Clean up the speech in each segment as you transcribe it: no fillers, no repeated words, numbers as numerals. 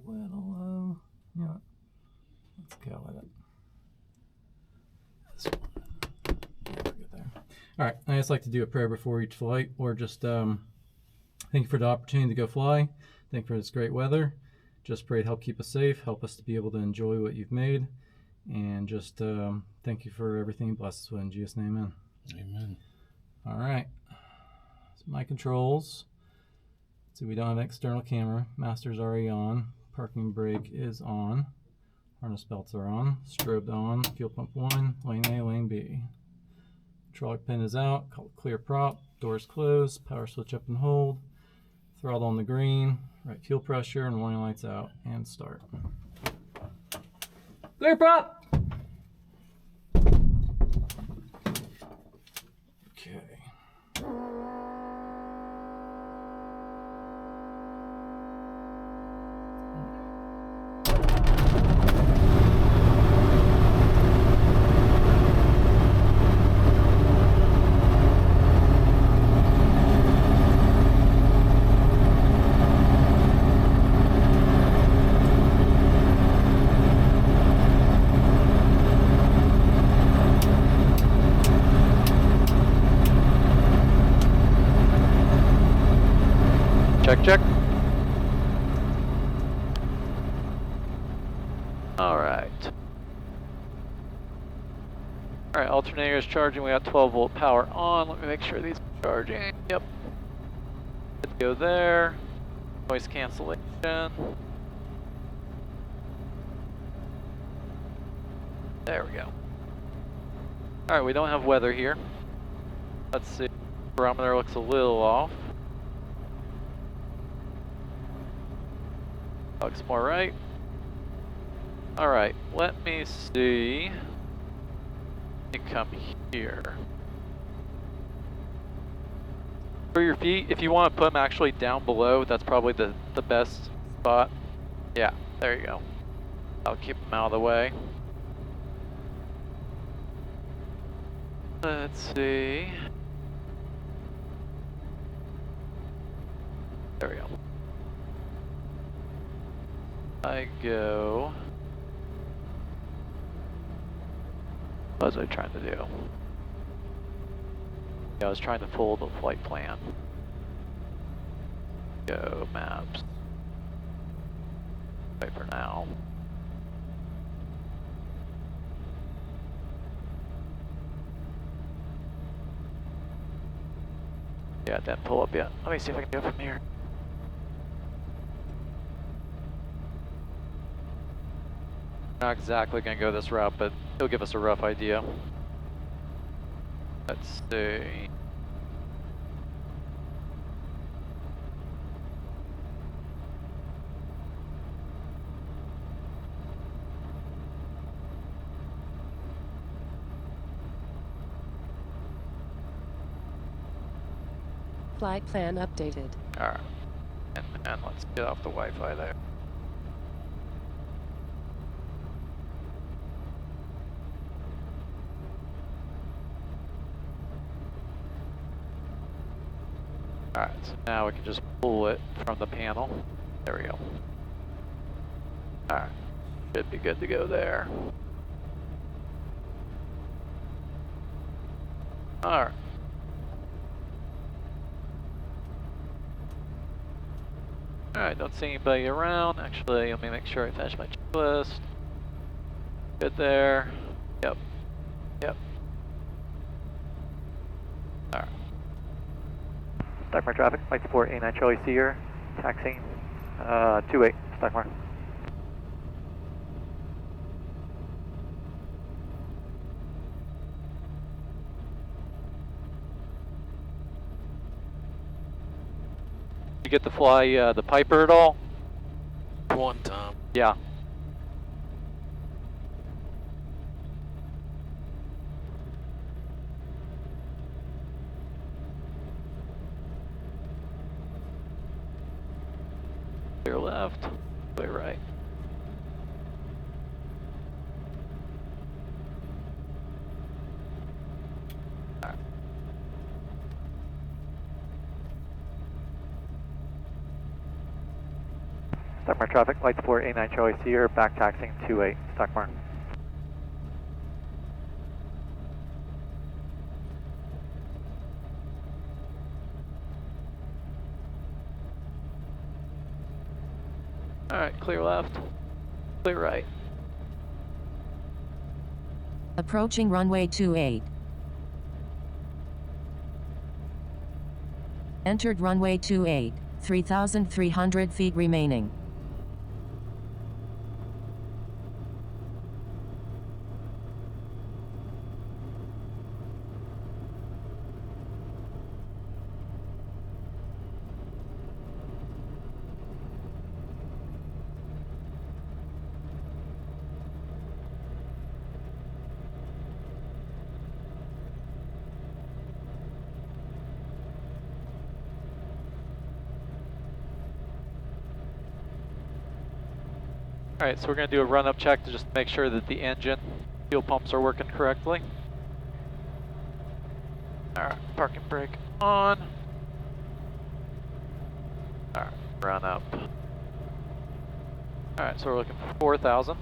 little low. You know what? Let's go with it. This one. Yeah, we're good there. All right, I just like to do a prayer before each flight, or just thank you for the opportunity to go fly. Thank you for this great weather. Just pray to help keep us safe, help us to be able to enjoy what you've made, and just thank you for everything. Bless us in Jesus' name, amen. Amen. All right, so my controls. So we don't have an external camera. Master's already on. Parking brake is on. Harness belts are on. Strobe on. Fuel pump 1. Lane A, lane B. Hydraulic pin is out. Clear prop. Doors closed. Power switch up and hold. Throttle on the green. Right fuel pressure and warning lights out. And start. Clear prop! Okay. Check, check. All right. All right, alternator is charging. We got 12 volt power on. Let me make sure these are charging. Yep. Let's go there. Noise cancellation. There we go. All right, we don't have weather here. Let's see. Barometer looks a little off. Looks more right. All right, let me see. Let me come here. For your feet, if you want to put them actually down below, that's probably the best spot. Yeah, there you go. I'll keep them out of the way. Let's see. There we go. I go. What was I trying to do? Yeah, I was trying to pull the flight plan. Go maps. Wait for now. Yeah, it didn't pull up yet. Let me see if I can do it from here. Not exactly going to go this route, but it'll give us a rough idea. Let's see. Flight plan updated. Alright. And let's get off the Wi-Fi there. Alright, so now we can just pull it from the panel. There we go. Alright, should be good to go there. Alright. Alright, don't see anybody around. Actually, let me make sure I finish my checklist. Good there. Yep. Yep. Alright. Stockmar traffic, flight support A9 Charlie Sierra, taxiing 28, Stockmar. You get to fly the Piper at all? One time. Yeah. Clear left, clear right. Alright. Stockmar traffic, light support A9 Charlie Sierra, back taxiing 28, Stockmar. Alright, clear left. Clear right. Approaching runway 28. Entered runway 28, 3,300 feet remaining. Alright, so we're going to do a run-up check to just make sure that the engine fuel pumps are working correctly. Alright, parking brake on. Alright, run up. Alright, so we're looking for 4,000.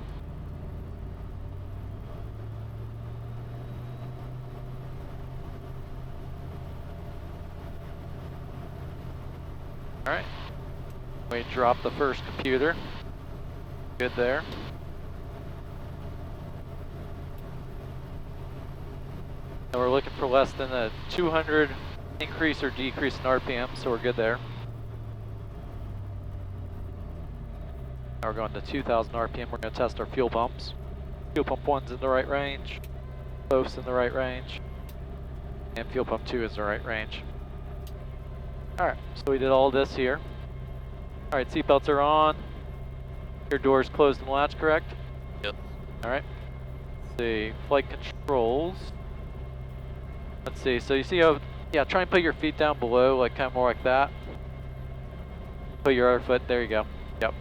Alright, we drop the first computer. Good there. And we're looking for less than a 200 increase or decrease in RPM, so we're good there. Now we're going to 2,000 RPM. We're going to test our fuel pumps. Fuel pump 1's in the right range. Both's in the right range. And fuel pump 2 is in the right range. Alright, so we did all this here. Alright, seatbelts are on. Your door's closed and latch, correct? Yep. Alright. Let's see, flight controls. Let's see, so you see how, yeah, try and put your feet down below, like kind of more like that. Put your other foot, there you go. Yep.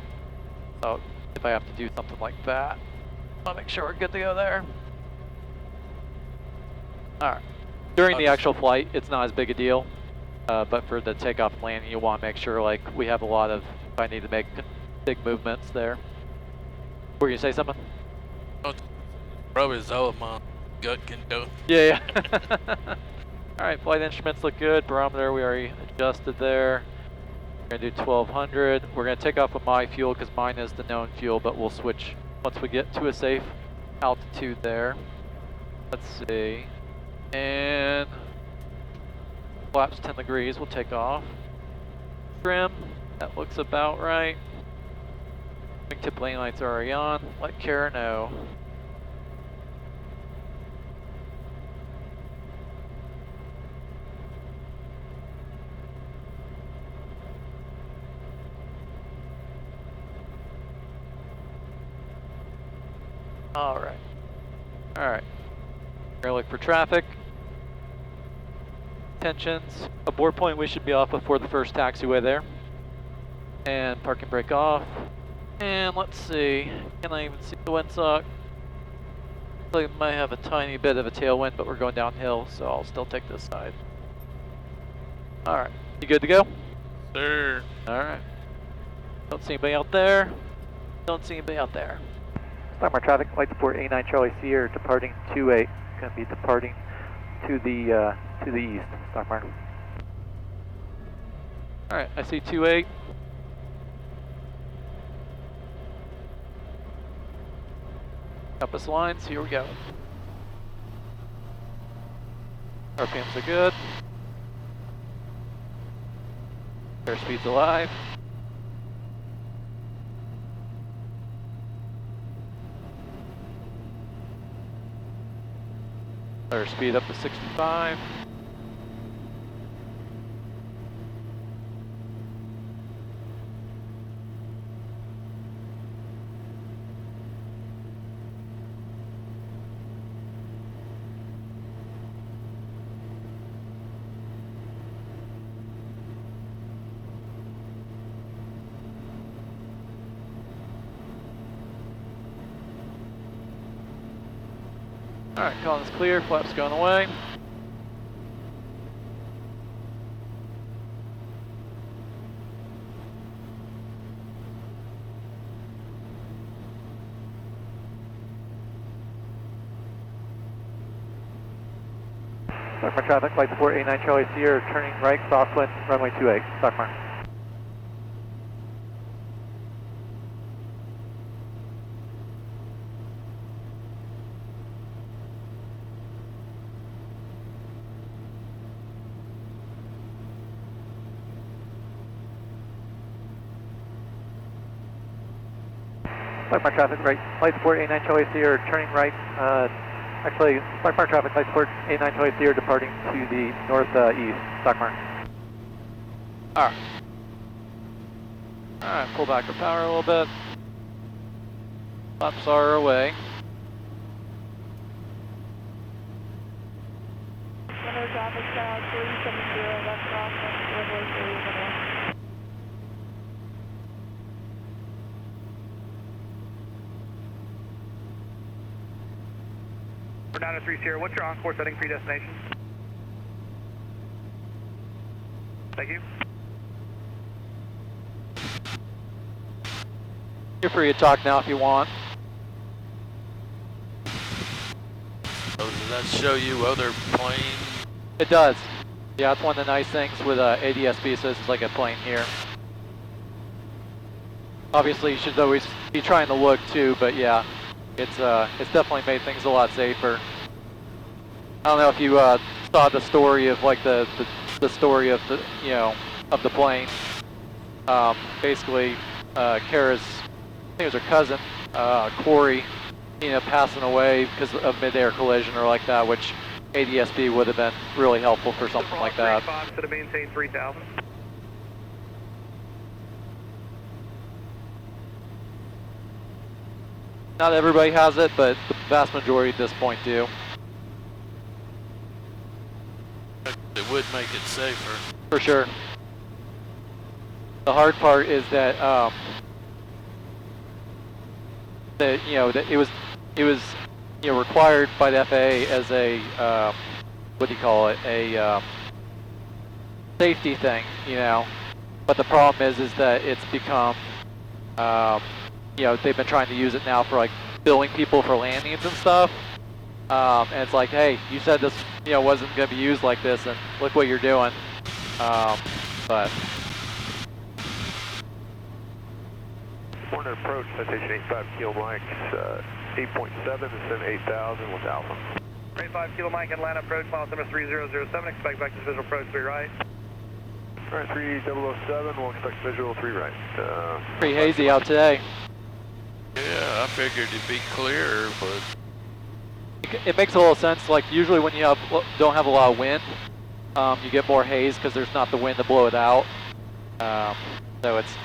So if I have to do something like that, I'll make sure we're good to go there. Alright. During the actual flight, it's not as big a deal. But for the takeoff and landing, you want to make sure like we have a lot of, if I need to make big movements there. Were you gonna say something? Probably is all my gut can go. Yeah. Alright, flight instruments look good. Barometer, we already adjusted there. We're gonna do 1200. We're gonna take off with my fuel because mine is the known fuel, but we'll switch once we get to a safe altitude there. Let's see. And flaps 10 degrees, we'll take off. Trim, that looks about right. Wingtip lane lights are already on. Let Kara know. Alright. Alright. We're gonna look for traffic. Tensions. Abort point we should be off before the first taxiway there. And parking brake off. And let's see, can I even see the windsock? We might have a tiny bit of a tailwind, but we're going downhill, so I'll still take this side. Alright, you good to go? Sir. Alright. Don't see anybody out there. Don't see anybody out there. Stockmar traffic, light support A9 Charlie Sierra, departing 28. Going to be departing to the east, Stockmar. Alright, I see 28. Compass lines, here we go. RPMs are good. Airspeed's alive. Airspeed up to 65. Alright, column's clear, flaps going away. Stockmar traffic, flight support 89 Charlie Sierra, turning right, crosswind, runway 28, Stockmar. Stockmar traffic, right, flight support 89 Charlie Sierra, turning right, actually, Stockmar traffic, flight support 89 Charlie Sierra, departing to the northeast, Stockmar. Alright. Alright, pull back our power a little bit. Flaps are away. Center traffic channel 370, left crosswind, runway 31. We're down to 3 Sierra, what's your on-course setting pre-destination? Thank you. You're free to talk now if you want. Oh, does that show you other planes? It does. Yeah, it's one of the nice things with ADS-B, so this is like a plane here. Obviously, you should always be trying to look too, but yeah, it's definitely made things a lot safer. I don't know if you saw the story of like the story of the of the plane. Basically, Kara's, I think it was her cousin, Corey, passing away because of mid-air collision or like that, which ADS-B would have been really helpful for something like that. To the maintain 3000. Not everybody has it, but the vast majority at this point do. It would make it safer. For sure. The hard part is that that it was required by the FAA as a what do you call it, a safety thing, But the problem is that it's become they've been trying to use it now for like billing people for landings and stuff. And it's like, hey, you said this wasn't going to be used like this, and look what you're doing. But Corner approach, citation 85 kilo Mike, 8.7, descend 8,000 with Alpha. 85 kilo Mike, Atlanta approach, mile number 3007, expect back to visual approach 3 right. Alright, 3007, we'll expect visual 3 right. pretty hazy out today. Yeah, I figured it'd be clearer, but It makes a little sense. Like usually when you don't have a lot of wind, you get more haze because there's not the wind to blow it out. So it's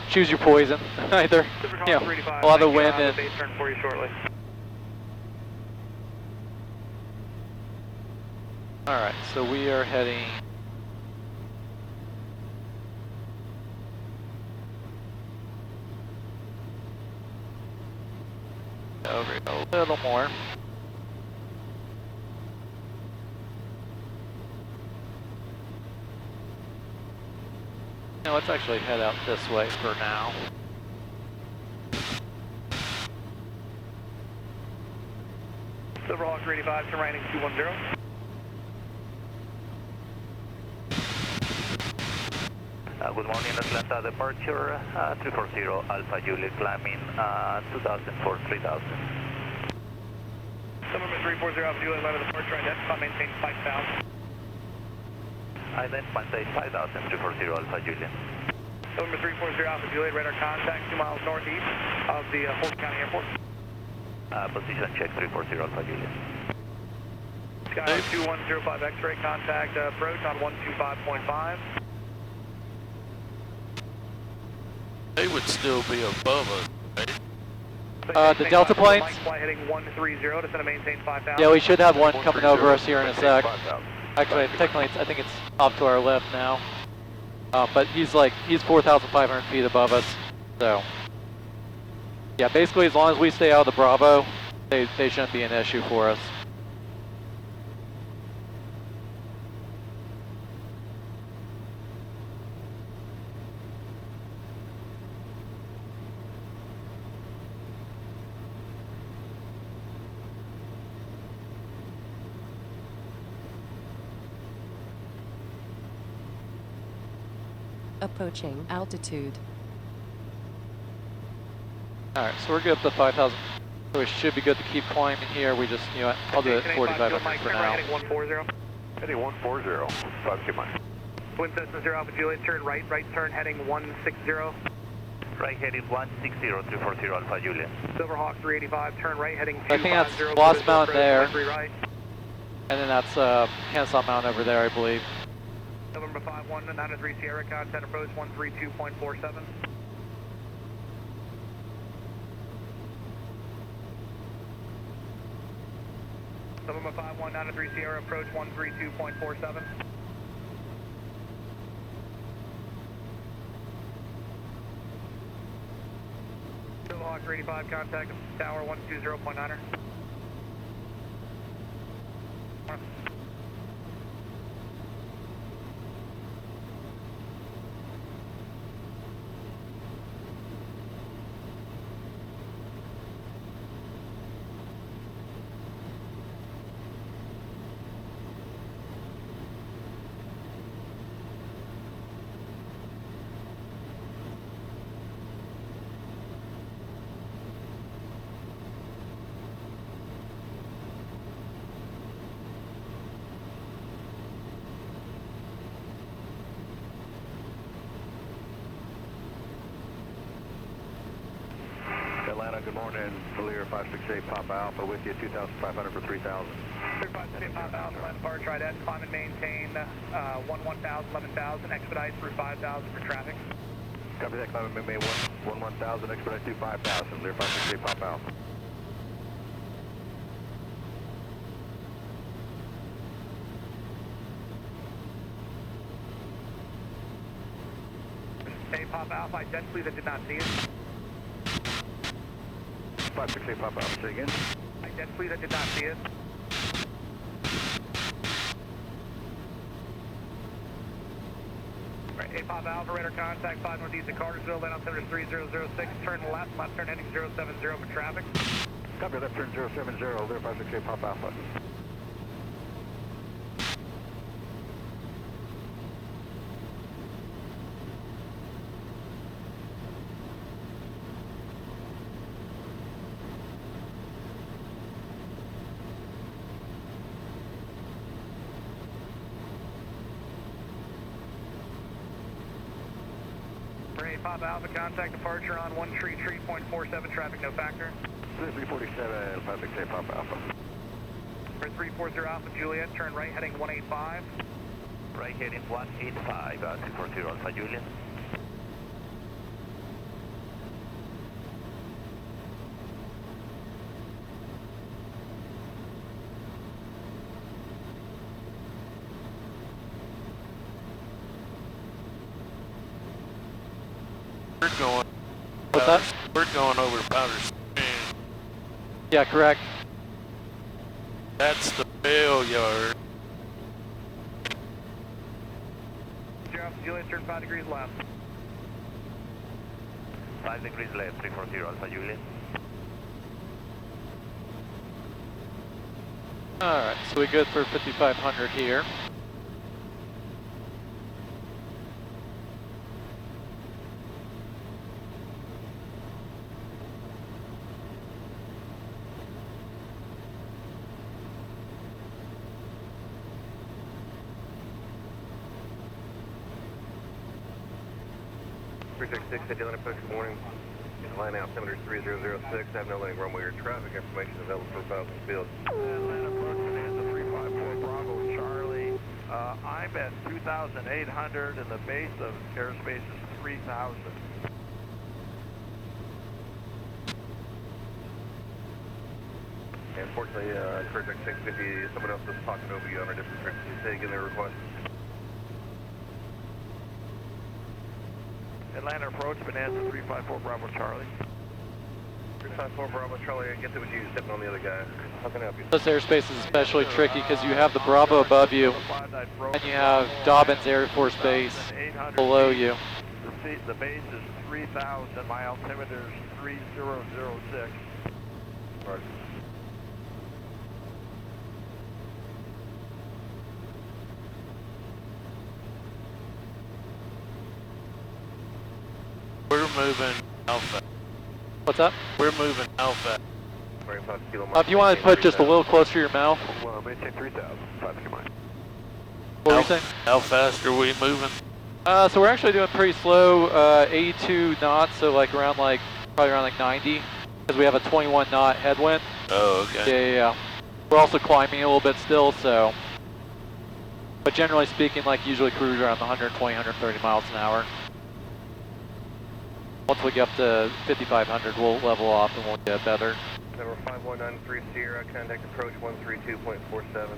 choose your poison. Either a lot of wind and base turn for you shortly. all right. So we are heading. Over a little more. Now let's actually head out this way for now. Silverhawk 385, turn right in 210. Good morning, Atlanta departure, 340 Alpha Juliet, climbing 2004 3000. Number 340 Alpha Juliet, Atlanta departure, identify, maintain 5000. Identify, maintain 5000, 340 Alpha Juliet. Number 340 Alpha Juliet, radar contact 2 miles northeast of the Fulton County Airport. Position check, 340 Alpha Juliet. Sky 2105 X-ray, contact approach on 125.5. they would still be above us, right? The Delta planes? Flight heading 130 to send a maintain 5000. Yeah, we should have one coming over us here in a sec. Actually, technically, I think it's off to our left now. But he's 4,500 feet above us. So, yeah, basically, as long as we stay out of the Bravo, they shouldn't be an issue for us. Approaching altitude. Alright, so we're good up to 5,000. So we should be good to keep climbing here. We just, you know what, I'll do it 4,500 for now. Heading 140. Heading 140, 5 Q mile. Wind Cessna 0 Alpha Juliet, turn right turn heading 160. Right heading 160, 340 Alpha Juliet. Silverhawk 385, turn right heading 250. I think that's Lost Mountain there. Right. And then that's Kennesaw Mountain over there, I believe. November 51, 903 Sierra, contact approach 132.47. November 51, 903 Sierra, approach 132.47. Silverhawk 385, contact tower 120.9er. Atlanta, good morning. Lear 568 Papa Alpha with you, 2,500 for 3,000. 568 Papa Alpha, land bar, try that. Climb and maintain 1,000, 11,000, expedite through 5,000 for traffic. Copy that, climb and maintain 1,000, expedite through 5,000. Lear 568 Papa Alpha. Hey, Papa Alpha, identically that did not see it. 568 Papa Alpha, say again. Identically that did not see it. Right, hey, Papa Alpha, radar contact 5 northeast of Cartersville, land altimeter 3006, turn left turn heading 070 for traffic. Copy, left turn 070, Lear 568 Papa Alpha. Hey, Papa Alpha, contact departure on 133.47, traffic no factor. 347, 568 Papa Alpha. For 340 Alpha Juliet, turn right heading 185. Right heading 185, 340 Alpha Juliet. We're going. What's that? We're going over to Powder Springs. Yeah, correct. That's the bail yard. 0 Alpha Juliet, turn 5 degrees left. 5 degrees left, 340 Alpha Juliet. Alright, so we good for 5,500 here. Atlanta Post, good morning. Line altimeter 3006. I have no landing runway or traffic information available for Falcon Field. Atlanta Post, Bonanza 354 Bravo Charlie. I'm at 2,800 and the base of airspace is 3,000. Unfortunately, Project 650, someone else is talking over you on a different frequency. Say again their request. Atlanta approach, Bonanza 354 Bravo Charlie. 354 Bravo Charlie, I get that was you stepping on the other guy. How can I help you? This airspace is especially tricky because you have the Bravo above you and you have Dobbins Air Force Base below you. The base is 3,000, my altimeter is 3006. Right. moving Alpha. What's up? We're moving Alpha. If you want to put just a little closer to your mouth. Well, maintain 3,000, 5 miles. What were you saying? How fast are we moving? So we're actually doing pretty slow, 82 knots, so like around like, probably around like 90, because we have a 21 knot headwind. Oh, okay. Yeah. We're also climbing a little bit still, so. But generally speaking, like usually cruise around 120, 130 miles an hour. Once we get up to 5,500, we'll level off and we'll get better. Number 5193 Sierra, contact approach 132.47.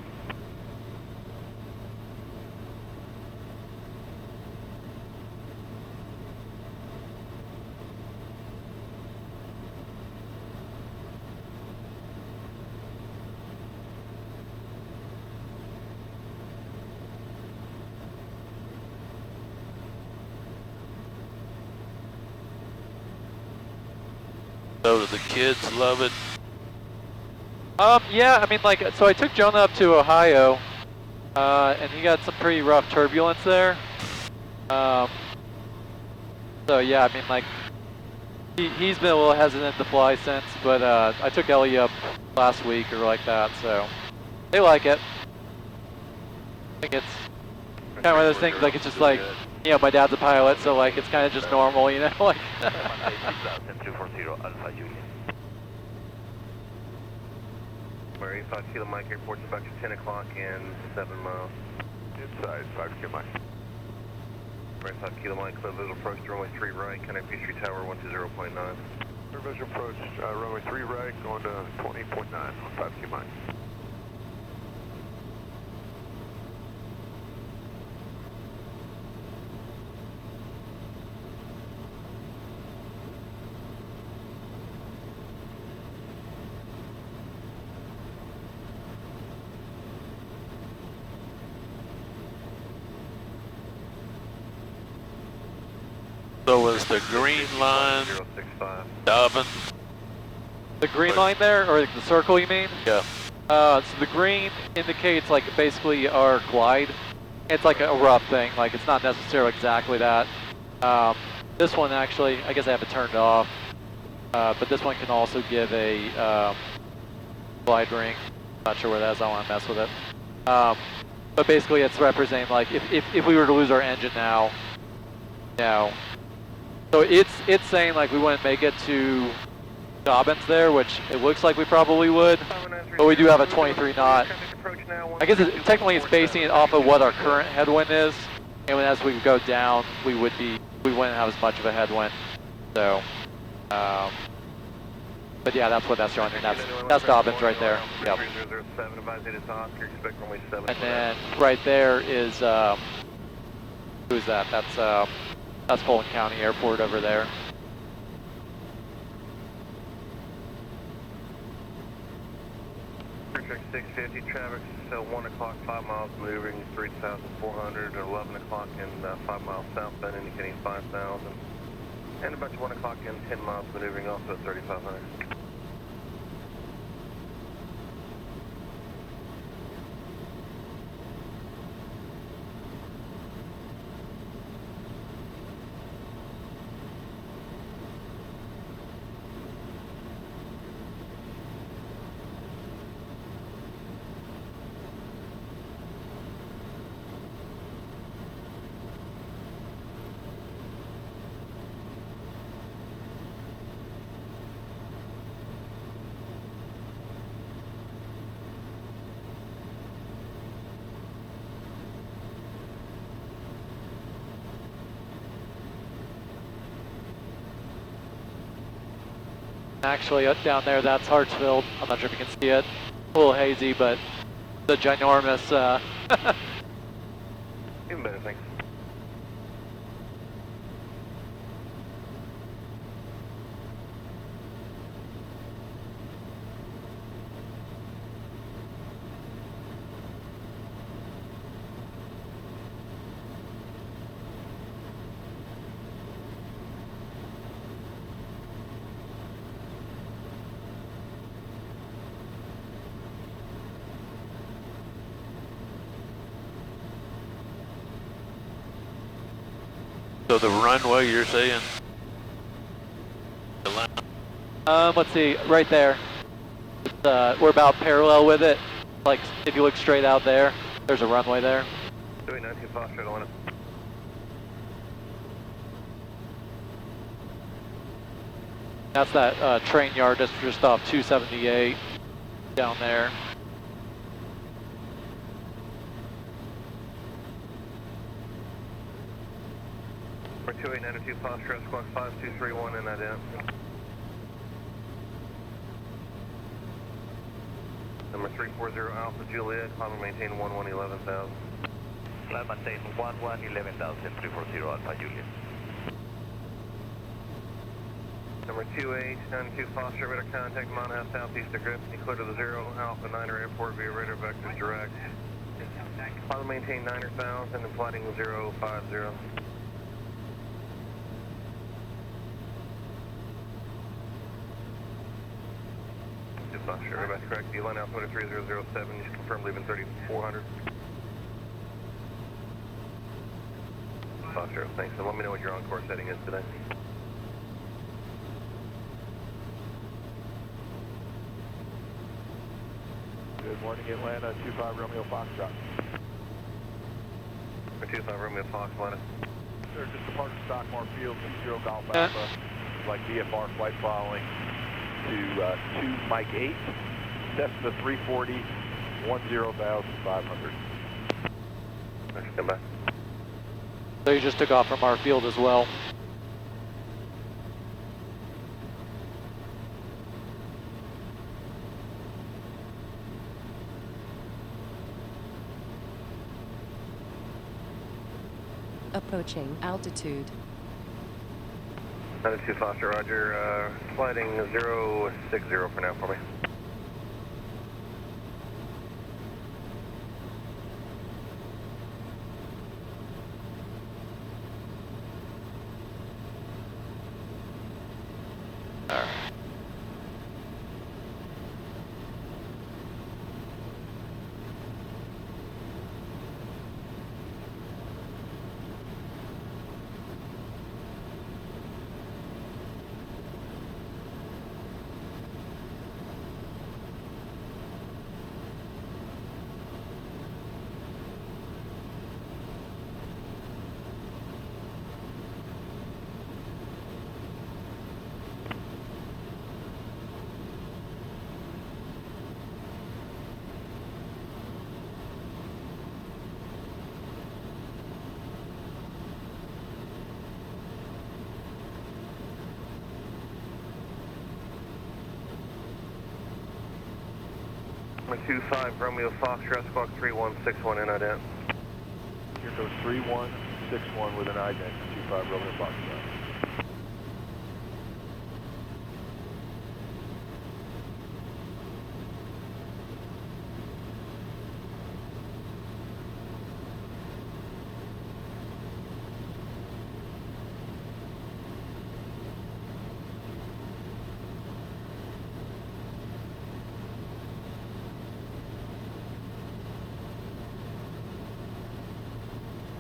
So do the kids love it? Yeah, I mean like, so I took Jonah up to Ohio, and he got some pretty rough turbulence there. So yeah, I mean like, he's been a little hesitant to fly since, but I took Ellie up last week or like that, so they like it. I think it's kind of one of those things, like it's just like, you know, my dad's a pilot, so like it's kind of just normal, you know, like. 240 Alpha Juliet. Mary 5 Kilo Mike Airport departure 10 o'clock and 7 miles. Inside, 5 Kilo Mike. Mary 5 Kilo Mike, clear visual approach to runway 3 right, contact Peachtree Tower 120.9. Clear visual approach, runway 3 right, going to 20.9 on 5 Kilo Mike. So was the green line 065. Dobbin? The green line there, or the circle you mean? Yeah. So the green indicates like basically our glide. It's like a rough thing, like it's not necessarily exactly that. This one actually, I guess I have it turned off, but this one can also give a glide ring. Not sure where that is, I don't want to mess with it. But basically it's representing like if we were to lose our engine now, you know, so it's saying like we wouldn't make it to Dobbins there, which it looks like we probably would, but we do have a 23 knot. I guess technically it's basing it off of what our current headwind is, and as we go down, we wouldn't have as much of a headwind. So, but yeah, that's what that's showing, and that's Dobbins right there. Yep. And then right there is who's that? That's Fulton County Airport over there. Traffic 650, traffic, so 1 o'clock, 5 miles moving, 3,400, 11 o'clock and 5 miles southbound, indicating 5,000. And about 1 o'clock and 10 miles maneuvering, also at 3,500. Actually, down there, that's Hartsfield. I'm not sure if you can see it. A little hazy, but the ginormous. Even better, thanks. So the runway you're saying? Let's see, right there. We're about parallel with it. Like, if you look straight out there, there's a runway there. 219 Foster, Atlanta. That's that train yard that's just off 278 down there. We're 2892 Foster, squawk 5231 in that end. Number 340 Alpha Juliet, climb and maintain 11,000. Climb maintain 11,000, 340 Alpha Juliet. Number 2892 Foster, radar contact, mile and a half southeast of grip. You clear to the 0 Alpha 9er airport via radar vectors direct. Climb and maintain 9,000 and flighting 050. Foster, everybody's correct. You line out 23007, you should confirm leaving 3400. Foster, thanks. And let me know what your on-course setting is today. Good morning, Atlanta, 25 Romeo Foxtrot. 25 Romeo Fox, Atlanta. Sir, just departed Stockmar Field from 0 Golf Alpha, like VFR flight following to 2 Mike 8, Cessna 340, 10,500. Come back. So you just took off from our field as well. Approaching altitude. 92 Foster, roger. Flighting 060 for now for me. Number 25 Romeo Foxtrot, squawk 3161 in ident. Here goes 3161 with an ident, 25 Romeo Foxtrot.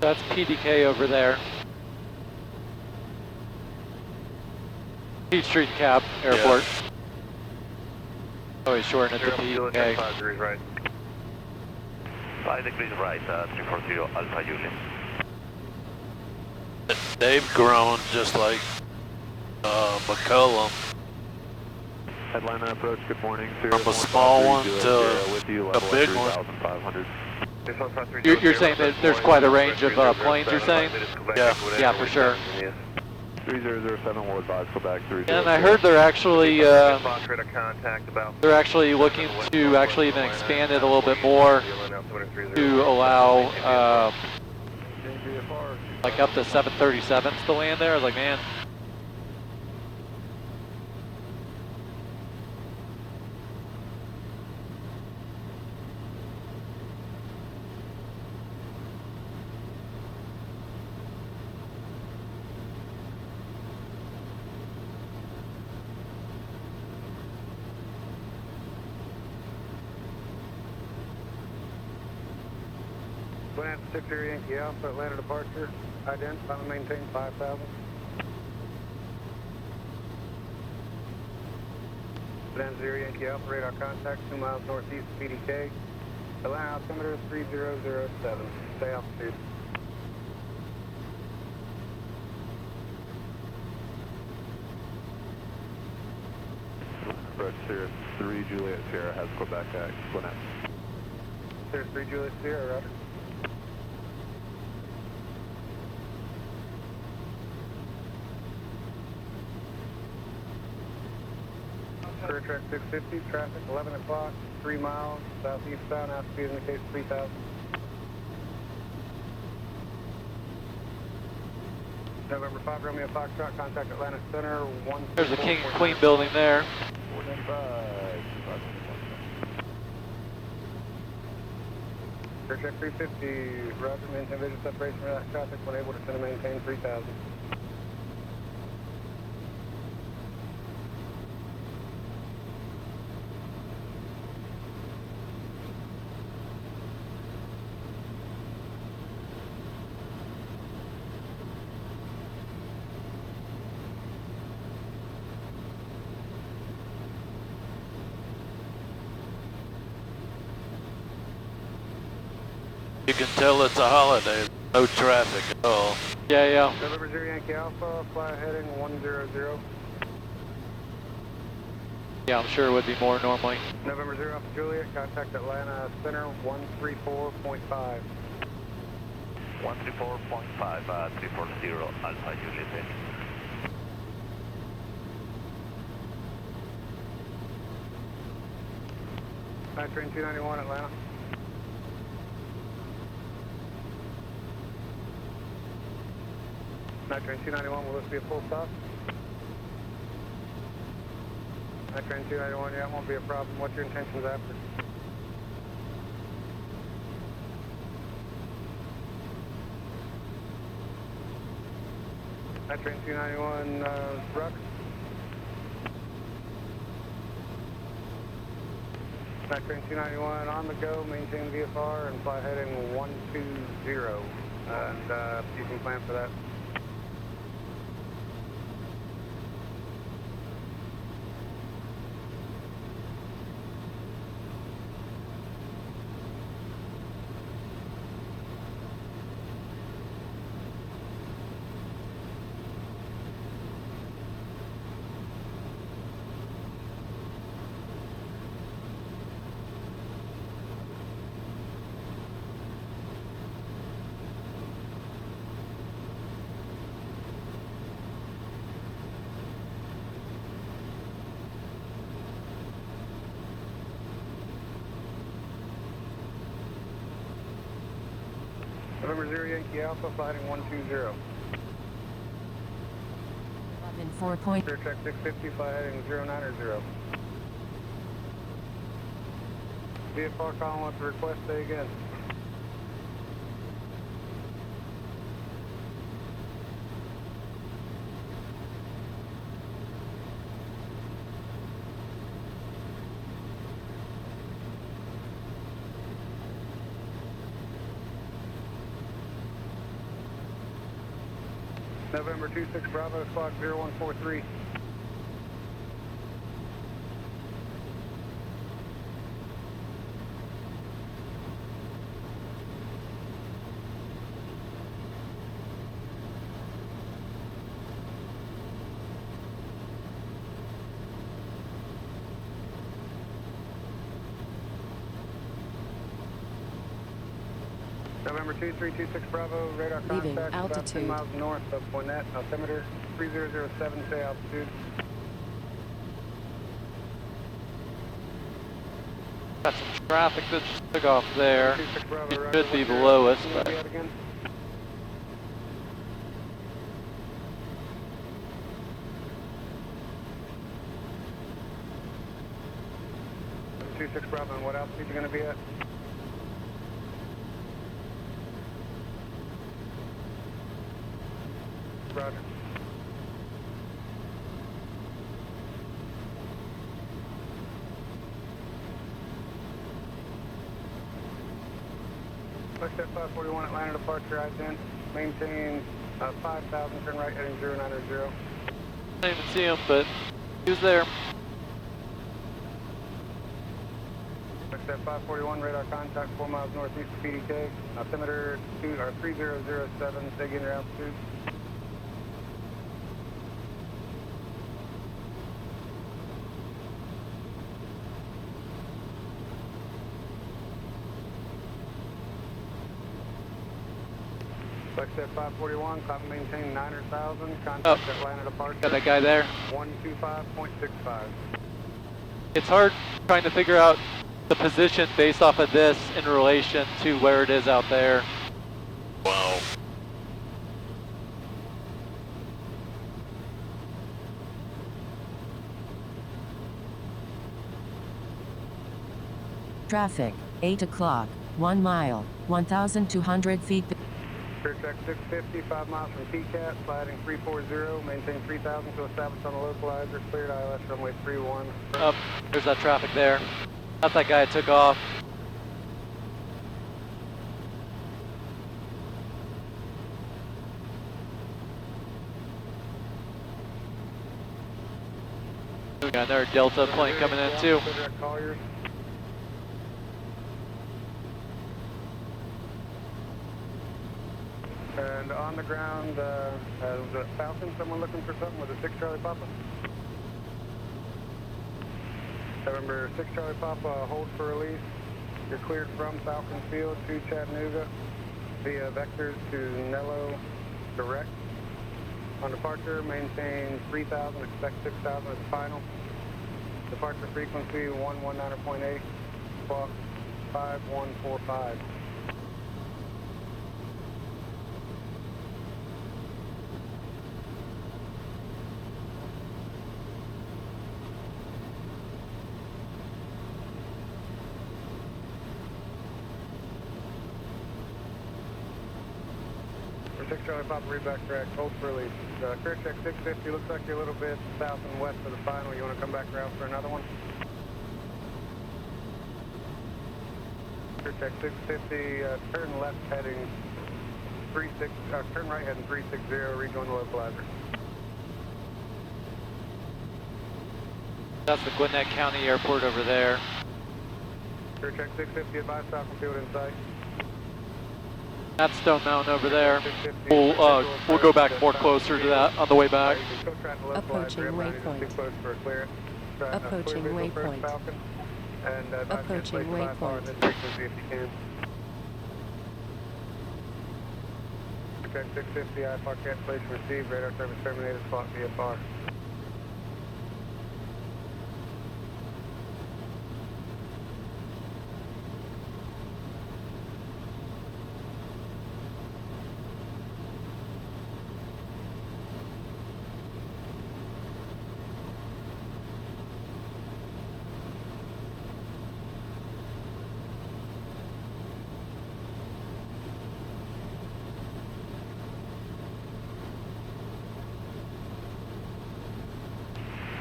That's PDK over there. Peachtree Cap Airport. Yeah. Oh, he's shorting it to PDK. 5 degrees right. 5 degrees right, 340 Alpha Juliet. They've grown just like McCullum. Atlanta approach, good morning. From a small one to a big one. 500. You're saying that there's quite a range of planes, you're saying? Yeah, for sure. 3007 will advise Quebec 30. And I heard they're actually looking to actually even expand it a little bit more to allow like up to 737s to land there. I was like, man. Atlanta 6 Yankee Alpha, Atlanta departure, ident, final maintain 5,000. Athens 0 Yankee Alpha, radar contact 2 miles northeast of PDK. Atlanta altimeter 3007. Stay altitude. Red Sirius 3 Juliet Sierra has Quebec at Gwinnett. Sirius 3 Juliet Sierra, roger. Career track 650, traffic 11 o'clock, 3 miles, southeast bound, altitude indicates 3,000. November 5, Romeo Foxtrot, contact Atlanta Center, 1. There's the King and Queen building there. 495. Career track 350, roger, maintain visual separation from that traffic when able to send and maintain 3,000. You can tell it's a holiday. No traffic at all. Yeah, yeah. November 0 Yankee Alpha, fly heading 100. Yeah, I'm sure it would be more normally. November 0 Alpha Juliet, contact Atlanta Center 134.5. 134.5, 340 Alpha Juliet. Night train 291 Atlanta. Night train 291, will this be a full stop? Night train 291, yeah, it won't be a problem. What's your intentions after? Night train 291, Ruck. Night train 291 on the go, maintain VFR and fly heading 120. And you can plan for that. November 0 Yankee Alpha, flying 120. 4 point. Clear track 650, fly heading 090. VFR calling with the request, say again. November 26 Bravo, squawk 0143. November 2326 Bravo, radar Leaving contact about 10 altitude. miles north of Gwinnett, altimeter 3007, say altitude. Got some traffic that just took off there. 26 Bravo, It roger, should be 10. below us, Can you but do that again? November 26 Bravo, and what altitude you going to be at? Roger. Step 541 Atlanta departure, I-10. Maintain 5,000, turn right heading 090. I didn't even see him, but he was there. Step 541, radar contact 4 miles northeast of PDK. Altimeter 3007, taking your altitude. Flight step 541, climb and maintain 9,000, contact Atlanta departure. Got that guy there. 125.65. It's hard trying to figure out the position based off of this in relation to where it is out there. Wow. Traffic, 8 o'clock, 1 mile, 1,200 feet. Clear track 650, 5 miles from PCAT, sliding 340, maintain 3,000 to establish on the localizer, cleared ILS runway 31. Up, there's that traffic there. That's that guy that took off. We got another Delta plane coming in too. And on the ground, was it Falcon? Someone looking for something with a 6 Charlie Papa? Remember 6 Charlie Papa, hold for release. You're cleared from Falcon Field to Chattanooga via vectors to Nello direct. On departure, maintain 3,000, expect 6,000 as final. Departure frequency 119.8, squawk 5145. For 6 Charlie Papa, read back correct, hold for release. Clear check 650, looks like you're a little bit south and west of the final. You want to come back around for another one? Clear check 650, turn left heading 36, turn right heading 360, rejoin the localizer. That's the Gwinnett County Airport over there. Clear check 650, advise Falcon Field in sight. That's Stone Mountain over there. We'll go back more closer to that on the way back. Approaching waypoint. Approaching waypoint. Approaching waypoint. Check 650, IFR cancellation received, radar service terminated, spot VFR.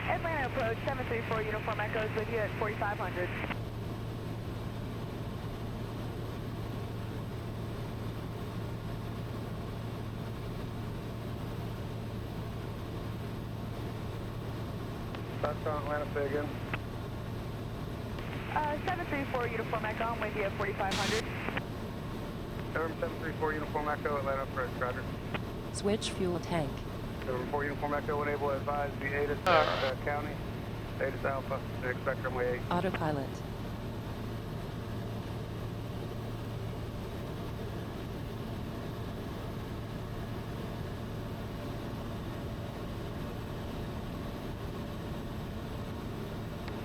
Atlanta approach 734 Uniform Echoes with you at 4,500. Southbound Atlanta, say again. 734 Uniform Echo, I'm with you at 4,500. November 734 Uniform Echo, Atlanta approach, roger. Switch fuel tank. November 4 Uniform Echo, unable to advise the ATIS County, ATIS Alpha, and expect runway 8. Autopilot.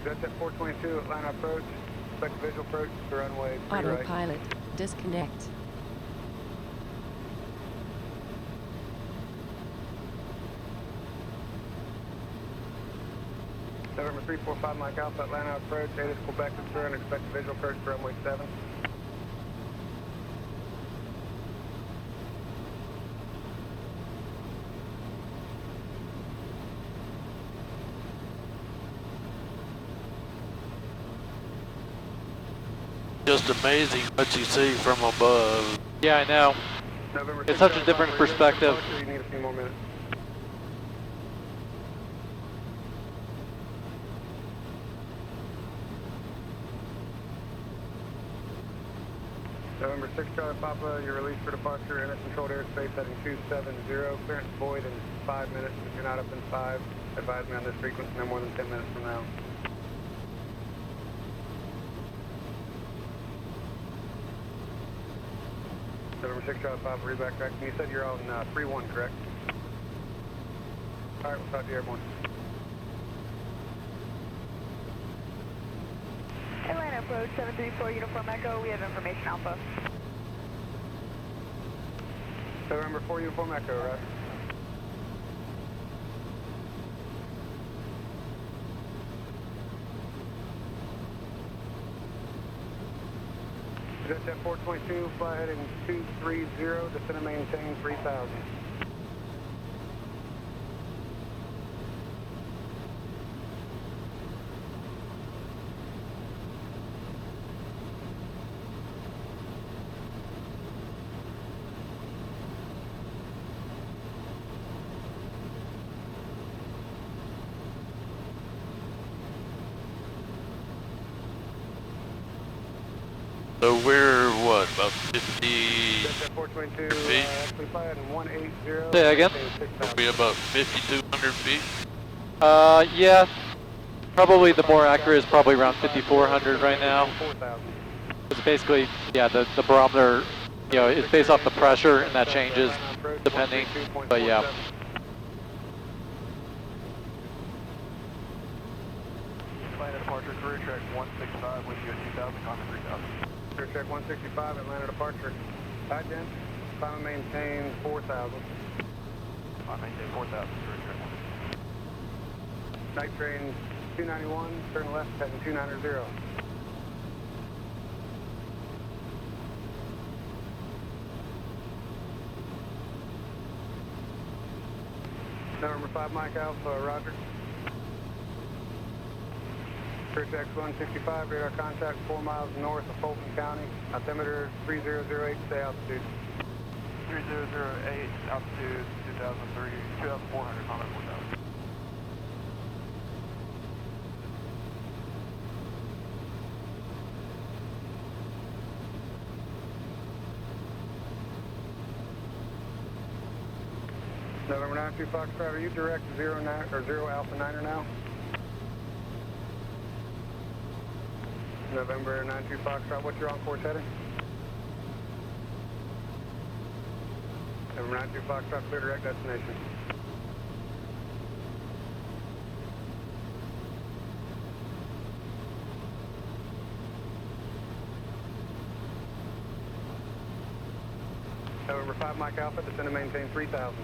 Jet 422, Atlanta approach, expect visual approach to runway 3 right. Autopilot. Disconnect. November 345 Mike Alpha, Atlanta approach, ATIS Quebec concern, expect visual approach to runway 7. Just amazing what you see from above. Yeah, I know. November It's such a different perspective. You need a few more minutes. November 6 Charlie Papa, you're released for departure in a controlled airspace heading 270. Clearance void in 5 minutes. If you're not up in 5, advise me on this frequency no more than 10 minutes from now. November 6 Charlie Papa, read back correct. You said you're on 3-1, correct? All right, we'll talk to you airborne. Atlanta approach 734 Uniform Echo, we have information Alpha. November 4 Uniform Echo, right? Jet 422, fly heading 230, descend and maintain 3000. So we're what, about 50 Jet 422, feet? actually fly heading 180. Say that again? We'll be about 5,200 feet. Yeah. Probably the more accurate is probably around 5,400 right now. It's basically, yeah, the barometer, you know, it's based off the pressure and that changes depending, but yeah. Atlanta departure, career track 165, with you at 2,000, contact 3,000. Career check 165, Atlanta departure. Hi, Jen. Climb and maintain 4,000. Climb maintain 4,000, career track 165. Night train 291, turn left, heading 290. November 5 Mike Alpha, roger. Career check 165, radar contact 4 miles north of Fulton County. Altimeter 3008, stay altitude. 3008, altitude 2,400, contact 4,000. November 92 Foxtrot, are you direct 0 Alpha 9er now? November 92 Foxtrot, what's your on-course heading? November 92 Foxtrot, clear direct destination. November 5 Mike Alpha, descend and maintain 3000.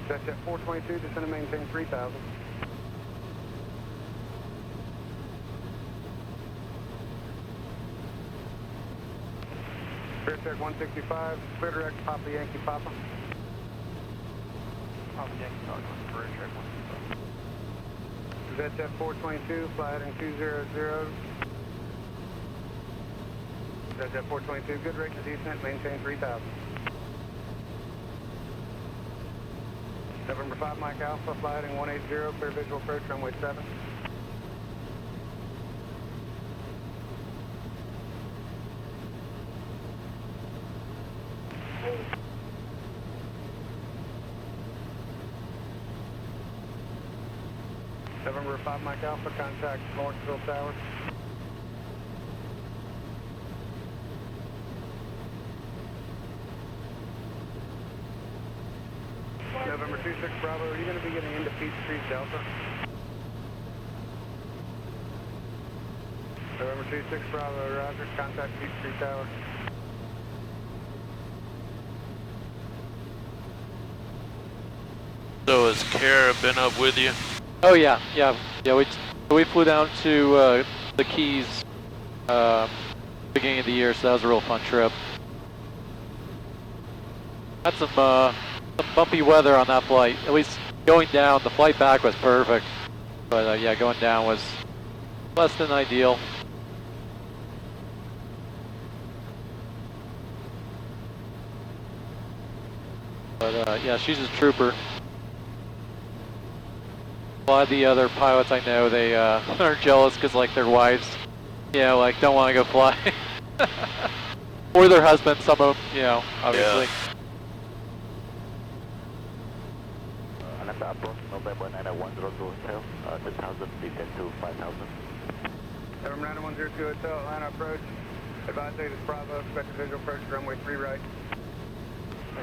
Jet 422, descend and maintain 3000. Clear check 165, clear direct Papa Yankee Papa. Papa Yankee Papa, career track 165. Jet 422, fly heading 200. Jet 422, good rate to descent, maintain 3000. November 5 Mike Alpha, fly heading 180, clear visual approach, runway 7. November 5 Mike Alpha, contact Lawrenceville Tower. November 26 Bravo, are you going to be getting into Peachtree Delta? November 26 Bravo, roger. Contact Peachtree Tower. So has Kara been up with you? Oh yeah. We flew down to the Keys beginning of the year, so that was a real fun trip. Had some bumpy weather on that flight. At least going down, the flight back was perfect, but yeah, going down was less than ideal. But yeah, she's a trooper. A lot of the other pilots I know, they are jealous because like their wives, you know, like don't want to go fly, or their husbands. Some of them, you know, obviously. Yeah. November 910 Hotel, 10,000, descend to 5,000. November 9102 Hotel, Atlanta approach. Advise date is Bravo, expected visual approach, runway 3 right.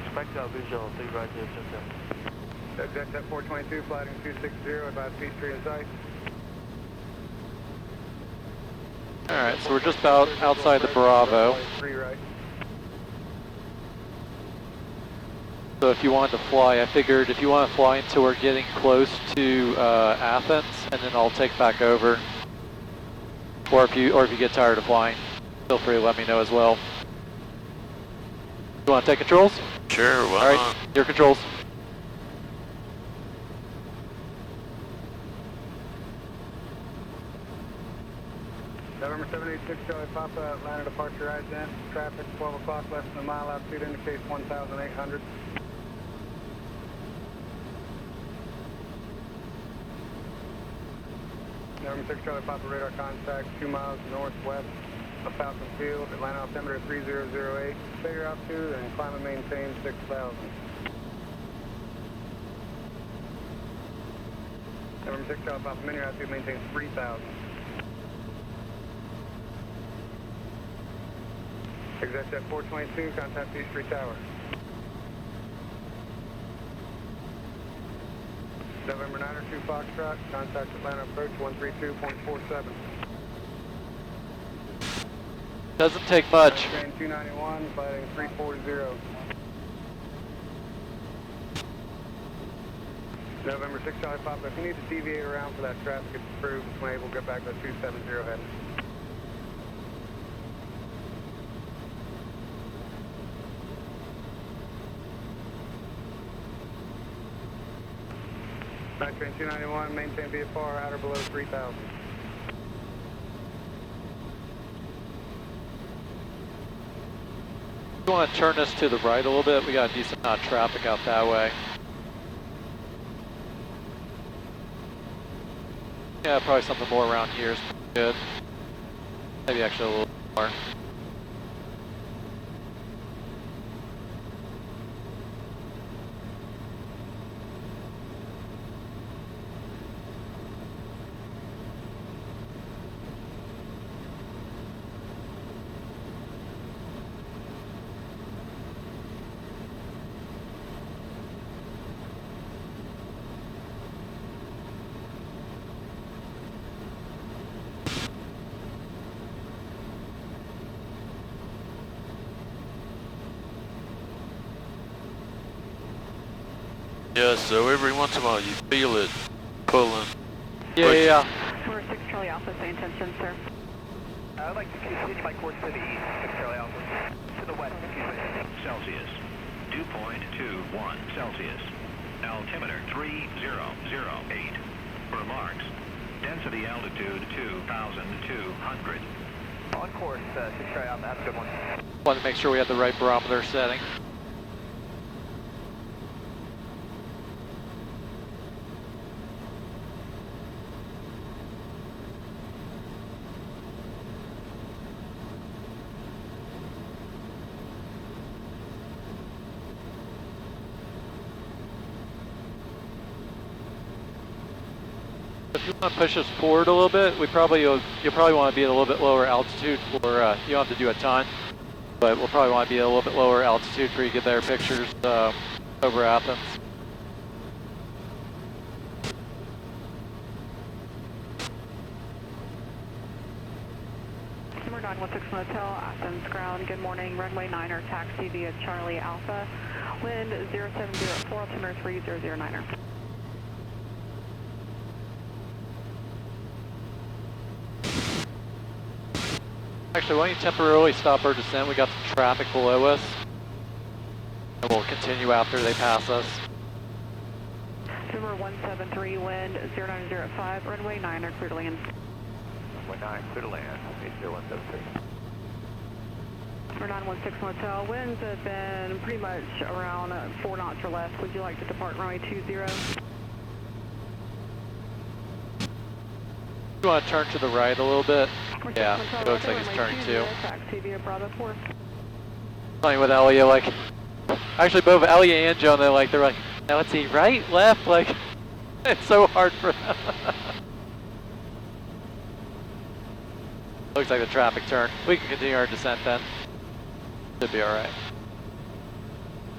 Expect visual 3 right there, Exit at 422, flighting 260, advise Peachtree in sight. Alright, so we're just about outside the Bravo. Runway 3 right. So if you wanted to fly, I figured if you want to fly until we're getting close to Athens, and then I'll take back over. Or if you get tired of flying, feel free to let me know as well. You want to take controls? Sure, why All right, not? your controls. November 786 Charlie Papa, Atlanta departure right in. Traffic 12 o'clock, less than a mile, altitude indicates 1,800. November 6 Charlie Papa, radar contact 2 miles northwest of Falcon Field, Atlanta altimeter 3008. Stay your altitude and climb and maintain 6,000. November 6 Charlie Papa, minute altitude maintain 3,000. Exit at 422, contact Peachtree Tower. November 902 Foxtrot, contact Atlanta approach 132.47. Doesn't take much. Train 291, fighting 340. November 6 Charlie Papa, if you need to deviate around for that traffic, it's approved. When able, get back to 270 heading. Night train 291, maintain VFR at or below 3,000. You want to turn this to the right a little bit? We got a decent amount of traffic out that way. Yeah, probably something more around here is good. Maybe actually a little more. Yeah, so every once in a while you feel it pulling. Yeah. We're 6 Charlie Alpha, say intention, sir. I'd like to continue my course to the east, 6 Charlie Alpha. To the west, excuse me. Celsius. Dew point 21 Celsius. Altimeter 3008. Remarks. Density altitude 2,200. On course, 6 Charlie Alpha. Have a good one. Wanted to make sure we had the right barometer setting. If you want to push us forward a little bit, you'll probably want to be at a little bit lower altitude for, you don't have to do a ton, but we'll probably want to be at a little bit lower altitude for you to get better pictures over Athens. 916 Motel, Athens ground. Good morning. Runway 9er, taxi via Charlie Alpha. Wind 0704, altimeter 3009er. Actually, why don't you temporarily stop our descent? We got some traffic below us. And we'll continue after they pass us. Number 173, wind 0905, runway 9er, clear to land. Runway 9, clear to land, 80173. Number 916 Motel, winds have been pretty much around 4 knots or less. Would you like to depart runway 20? You want to turn to the right a little bit? Yeah, Motel, it looks like it's turning too. Taxi via Bravo 4. Funny with Elia, like, actually both Elia and Joan, they're like, now let's see, right, left, like, it's so hard for them. Looks like the traffic turned. We can continue our descent then. Should be alright.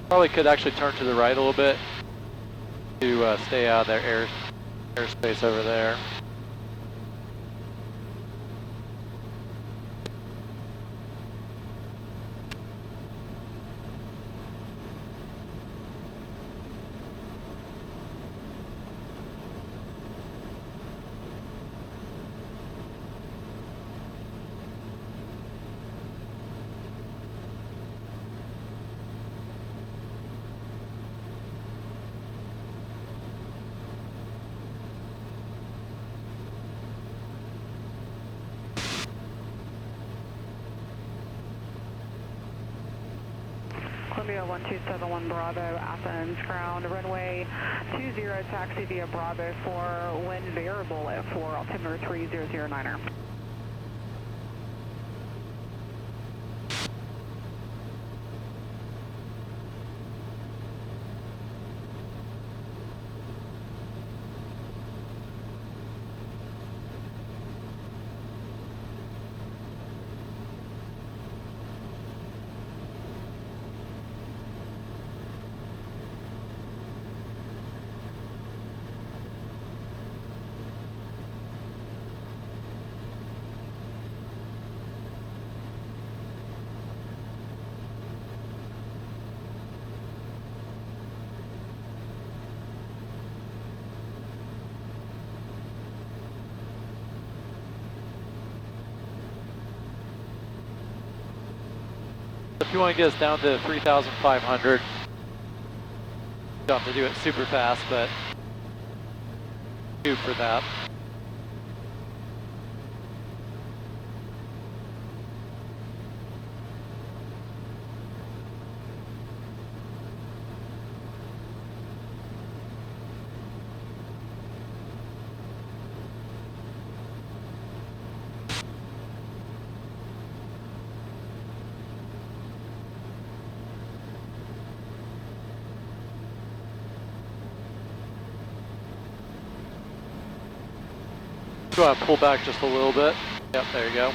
Probably could actually turn to the right a little bit to stay out of their airspace over there. Columbia 1271 Bravo, Athens ground, runway 20, taxi via Bravo 4, wind variable at 4, altimeter 3009er. If you want to get us down to 3,500, you don't have to do it super fast, but shoot for that. Go ahead, pull back just a little bit. Yep, there you go.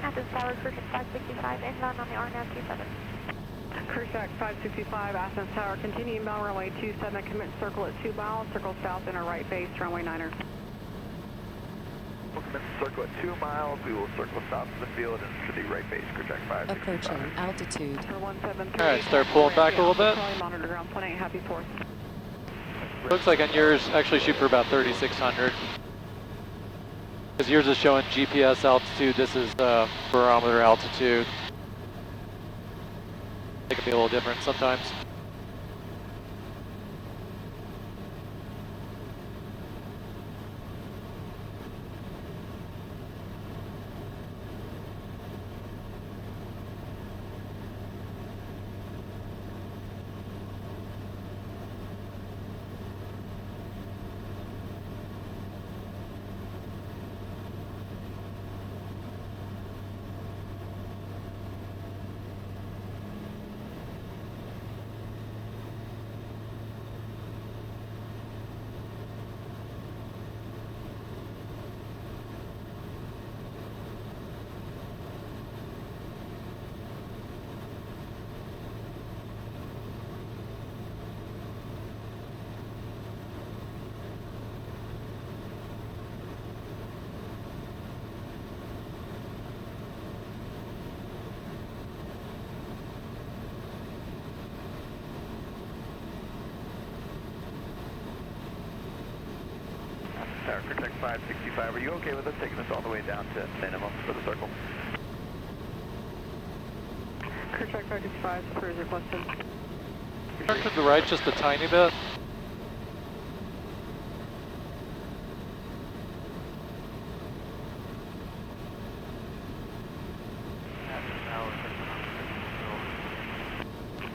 Athens Tower, Cruise 565, inbound on the RNAV 27. Cruise 565, Athens Tower, continue inbound runway 27, commit circle at 2 miles, circle south inner right base, runway 9er. We'll commit circle at 2 miles, we will circle south of the field and to the right base, Cruise 565. Approaching altitude. 173. Alright, start pulling back a little bit. Monitor ground 28, happy 4th. Looks like on yours, actually shoot for about 3,600. Because yours is showing GPS altitude, this is barometer altitude. It can be a little different sometimes. 565. Are you okay with us taking this all the way down to minimum for the circle? Crew check 565, cruise requested. Turn to the right just a tiny bit.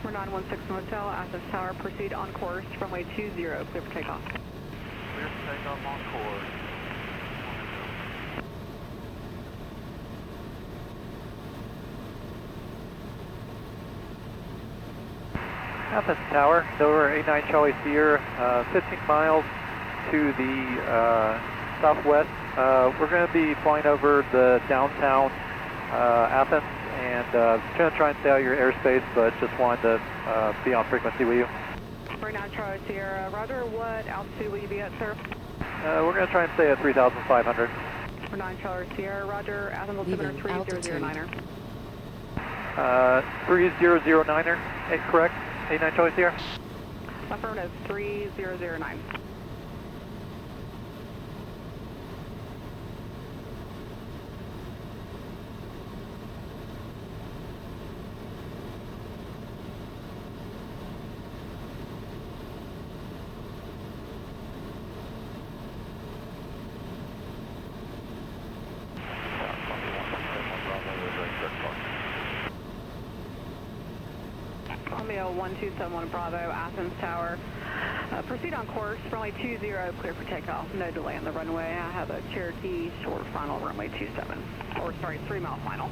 We're 916 Hotel, Athens Tower, proceed on course, runway 20, clear for takeoff. Clear for takeoff on course. Athens Tower, Dover 89 Charlie Sierra, 15 miles to the southwest. We're going to be flying over the downtown Athens and going to try and stay out of your airspace, but just wanted to be on frequency with you. 49 Charlie Sierra, Roger, what altitude will you be at, sir? We're going to try and stay at 3,500. 49 Charlie Sierra, Roger, Athens altimeter 3009er. 3009er, correct? 89 Charlie Sierra? Affirmative, 3009. Columbia 1271 Bravo, Athens Tower. Proceed on course, runway 20, clear for takeoff. No delay on the runway. I have a Cherokee short final, runway 27. Or sorry, 3 mile final.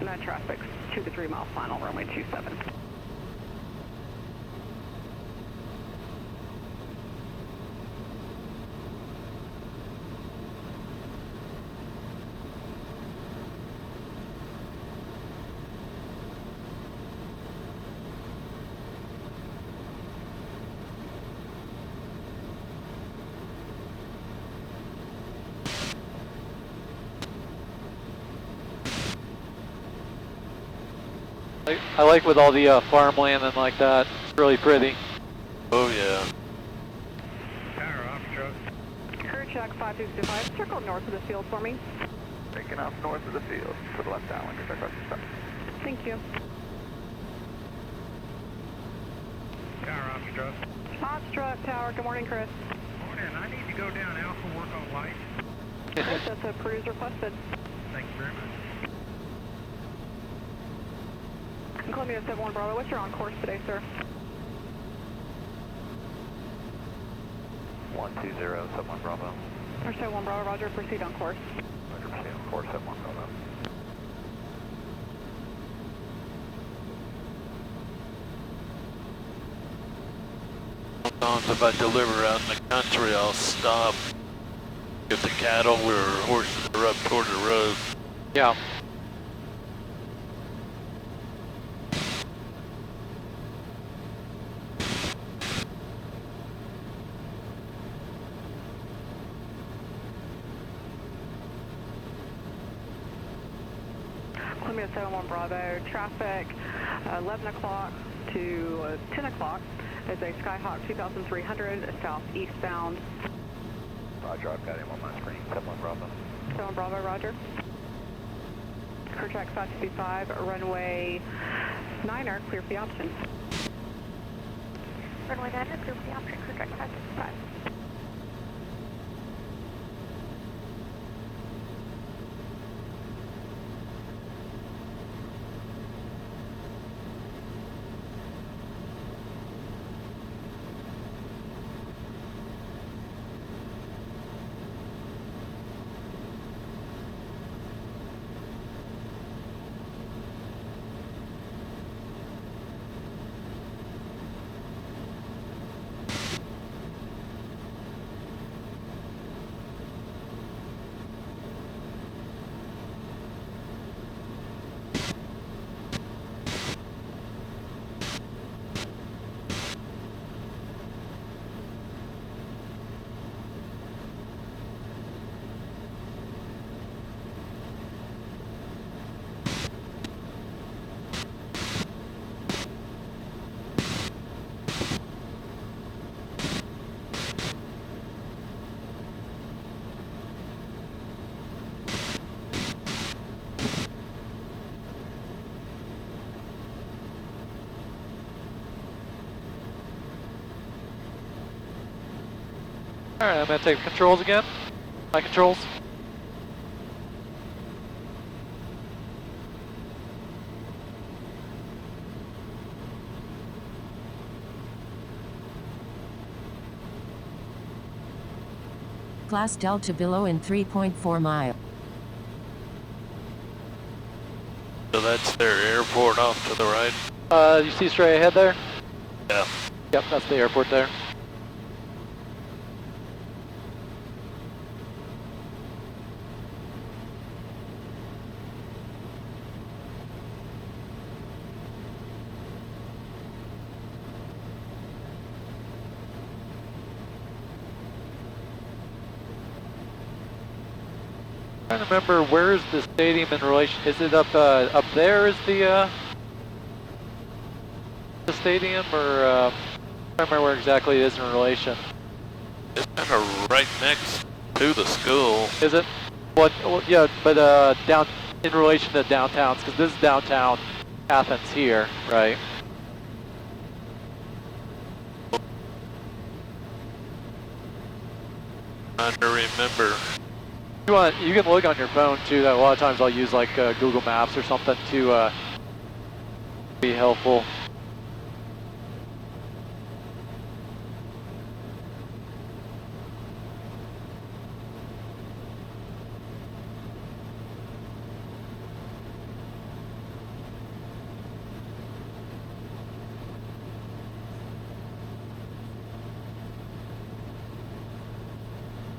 No traffic, 2 to 3 mile final, runway 27. I like with all the farmland and like that. It's really pretty. Oh yeah. Tower off, truck. Crew check 5265, circle north of the field for me. Taking off north of the field to the left downwind. Check 567. Thank you. Tower off, truck. Foxtrot Tower, good morning, Chris. Morning, I need to go down Alpha, work on lights. Chris, that's a cruise requested. Thank you very much. Columbia 71 Bravo, what's your on course today, sir? 120, 71 Bravo. Or 71 Bravo, Roger, proceed on course. Roger, proceed on course, 71 Bravo. Sometimes if I deliver out in the country, I'll stop if the cattle or horses are up toward the road. Yeah. Columbia 71 Bravo, traffic 11 o'clock to 10 o'clock is a Skyhawk 2300 southeastbound. Roger, I've got him on my screen. 71 Bravo. 71 Bravo, Roger. Crew check 555, runway 9er, clear for the option. Runway 9er, clear for the option, crew check 555. Alright, I'm gonna take controls again. My controls. Class Delta below in 3.4 mile. So that's their airport off to the right? You see straight ahead there? Yeah. Yep, that's the airport there. I'm trying to remember, where's the stadium in relation? Is it up there? Is the stadium, or I don't remember where exactly it is in relation. It's kind of right next to the school. Is it? What? Well, yeah, but down in relation to downtowns, because this is downtown Athens here, right? Trying to remember. You can look on your phone too. A lot of times I'll use like Google Maps or something to be helpful.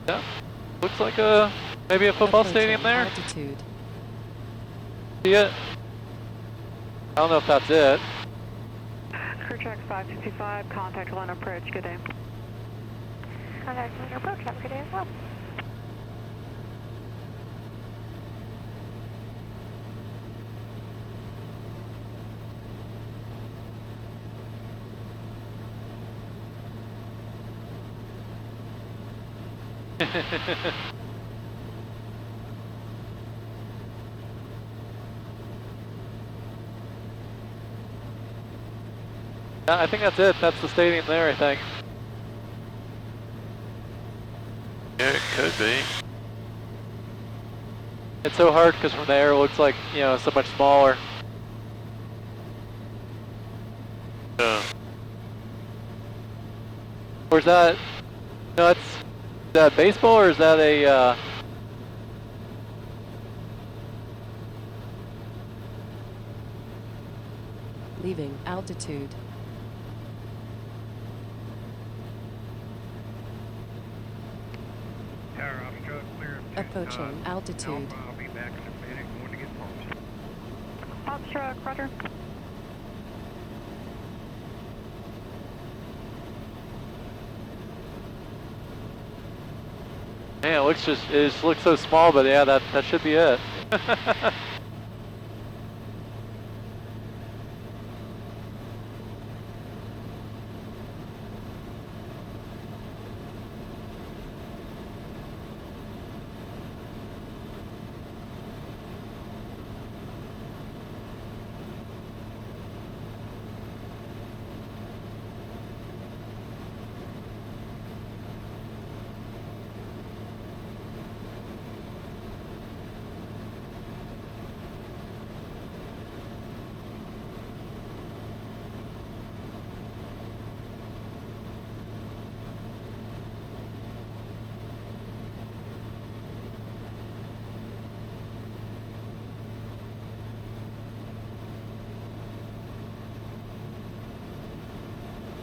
Yeah, looks like maybe a football stadium there. Altitude. See it? I don't know if that's it. Crew check 565, contact line approach, good day. Contact line approach, have a good day as well. Yeah, I think that's it. That's the stadium there, I think. Yeah, it could be. It's so hard because from there it looks like, you know, so much smaller. Yeah. Or is that, no, is that baseball, or is that a, Leaving altitude. Approaching altitude. I'll be back in a minute, going to get pumps. Foxtrot, roger. man, it just looks so small, but yeah, that should be it.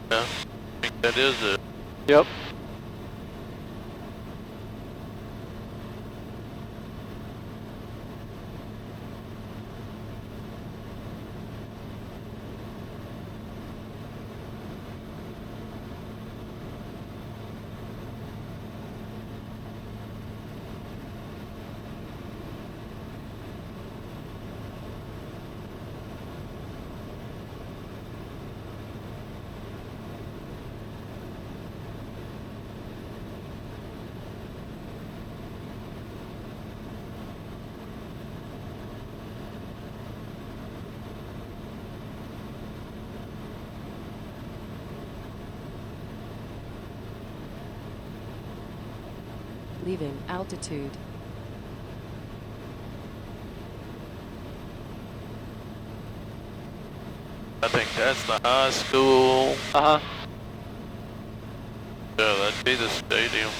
Yeah, I think that is it. Yep. Leaving altitude. I think that's the high school. Uh-huh. Yeah, that'd be the stadium.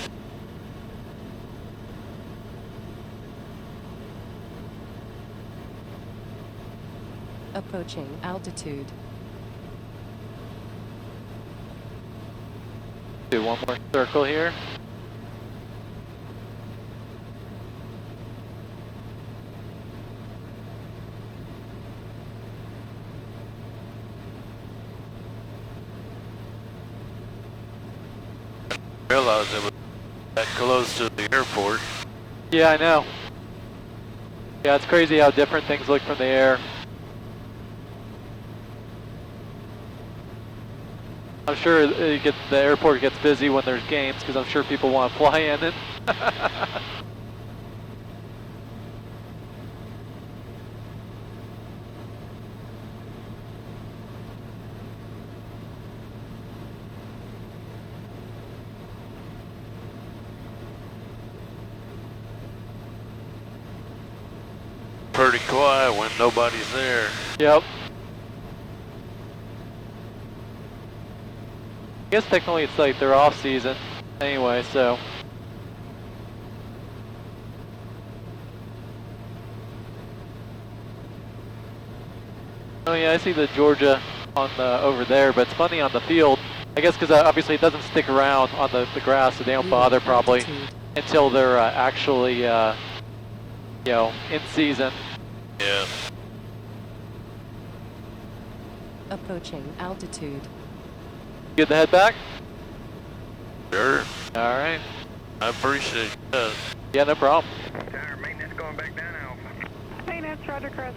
Approaching altitude. Do one more circle here. Realized it was that close to the airport. Yeah, I know. Yeah, it's crazy how different things look from the air. I'm sure the airport gets busy when there's games because I'm sure people want to fly in it. Pretty quiet when nobody's there. Yep. I guess technically it's like they're off season anyway, so. Oh yeah, I see the Georgia on the over there, but it's funny on the field. I guess because obviously it doesn't stick around on the grass, so they don't bother probably until they're actually, you know, in season. Yeah. Approaching altitude. Get the head back? Sure. Alright. I appreciate that. Yeah, no problem. Tower maintenance going back down Alpha. Maintenance, Roger, Chris.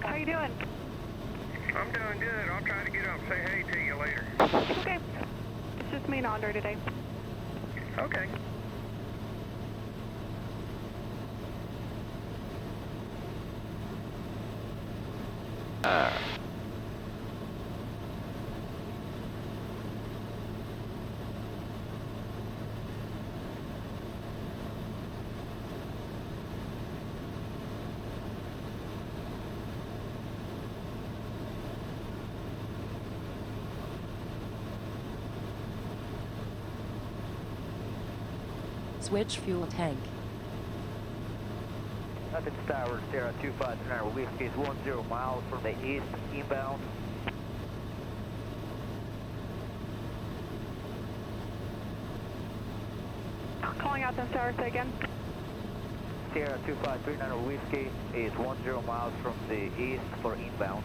How you doing? I'm doing good. I'll try to get up and say hey to you later. Okay. It's just me and Andre today. Okay. Switch fuel tank. Athens Tower, Sierra 259, Whiskey is 10 miles from the east, inbound. Calling Athens Tower, say again. Sierra 2539 Whiskey is 10 miles from the east for inbound.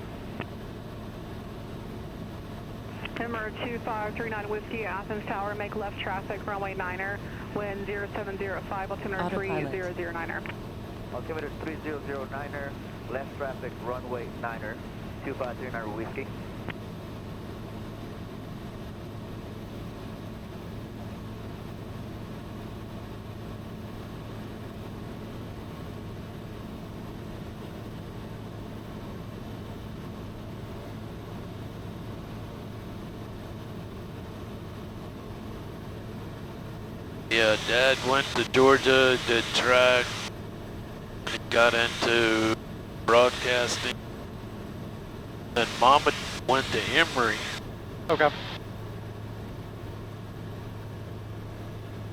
Number 2539 Whiskey, Athens Tower, make left traffic, runway 9er, wind 0705, altimeter 3009er. Altimeter 3009er, left traffic, runway 9er, 2539 Whiskey. Yeah, Dad went to Georgia, did track, got into broadcasting, and Mama went to Emory. Okay.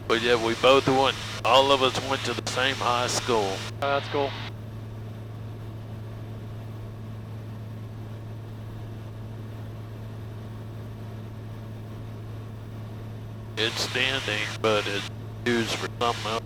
But yeah, we both went, all of us went to the same high school. Oh, that's cool. It's standing, but it's used for something else.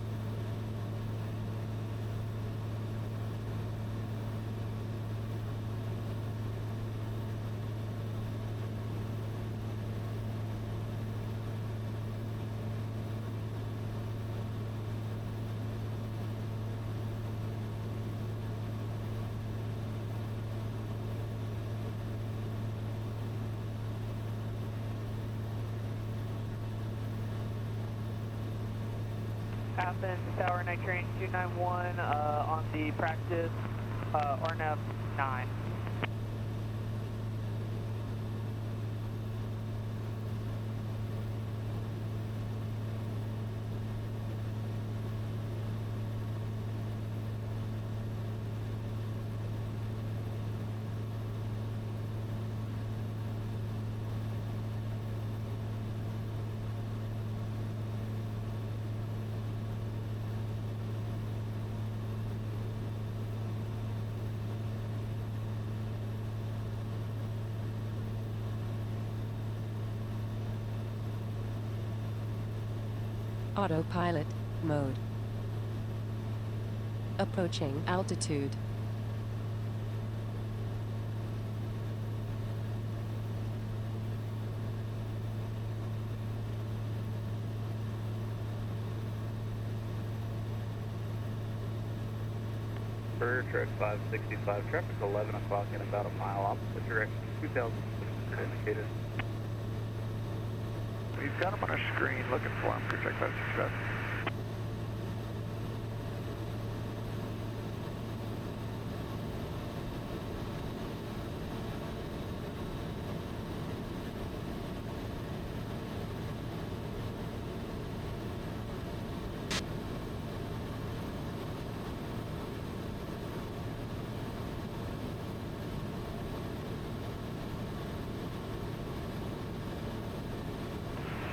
Athens Tower, night train 291 on the practice, RNF 9. Autopilot mode. Approaching altitude. Bird, track 565, traffic 11 o'clock in about a mile opposite direction, 2,000 indicated. We've got him on our screen looking for him, track 565.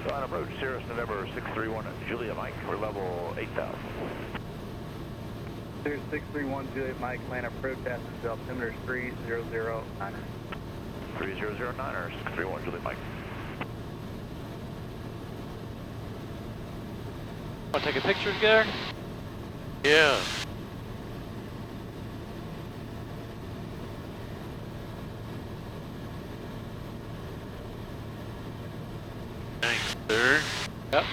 On approach, Cirrus November 631 Julia Mike, we're level 8,000. Cirrus 631 Juliet Mike, land approach, Athens, altimeter 3009er. 3009er, 631 Julia Mike. Want to take a picture together? Yeah. Thanks, sir. Yep.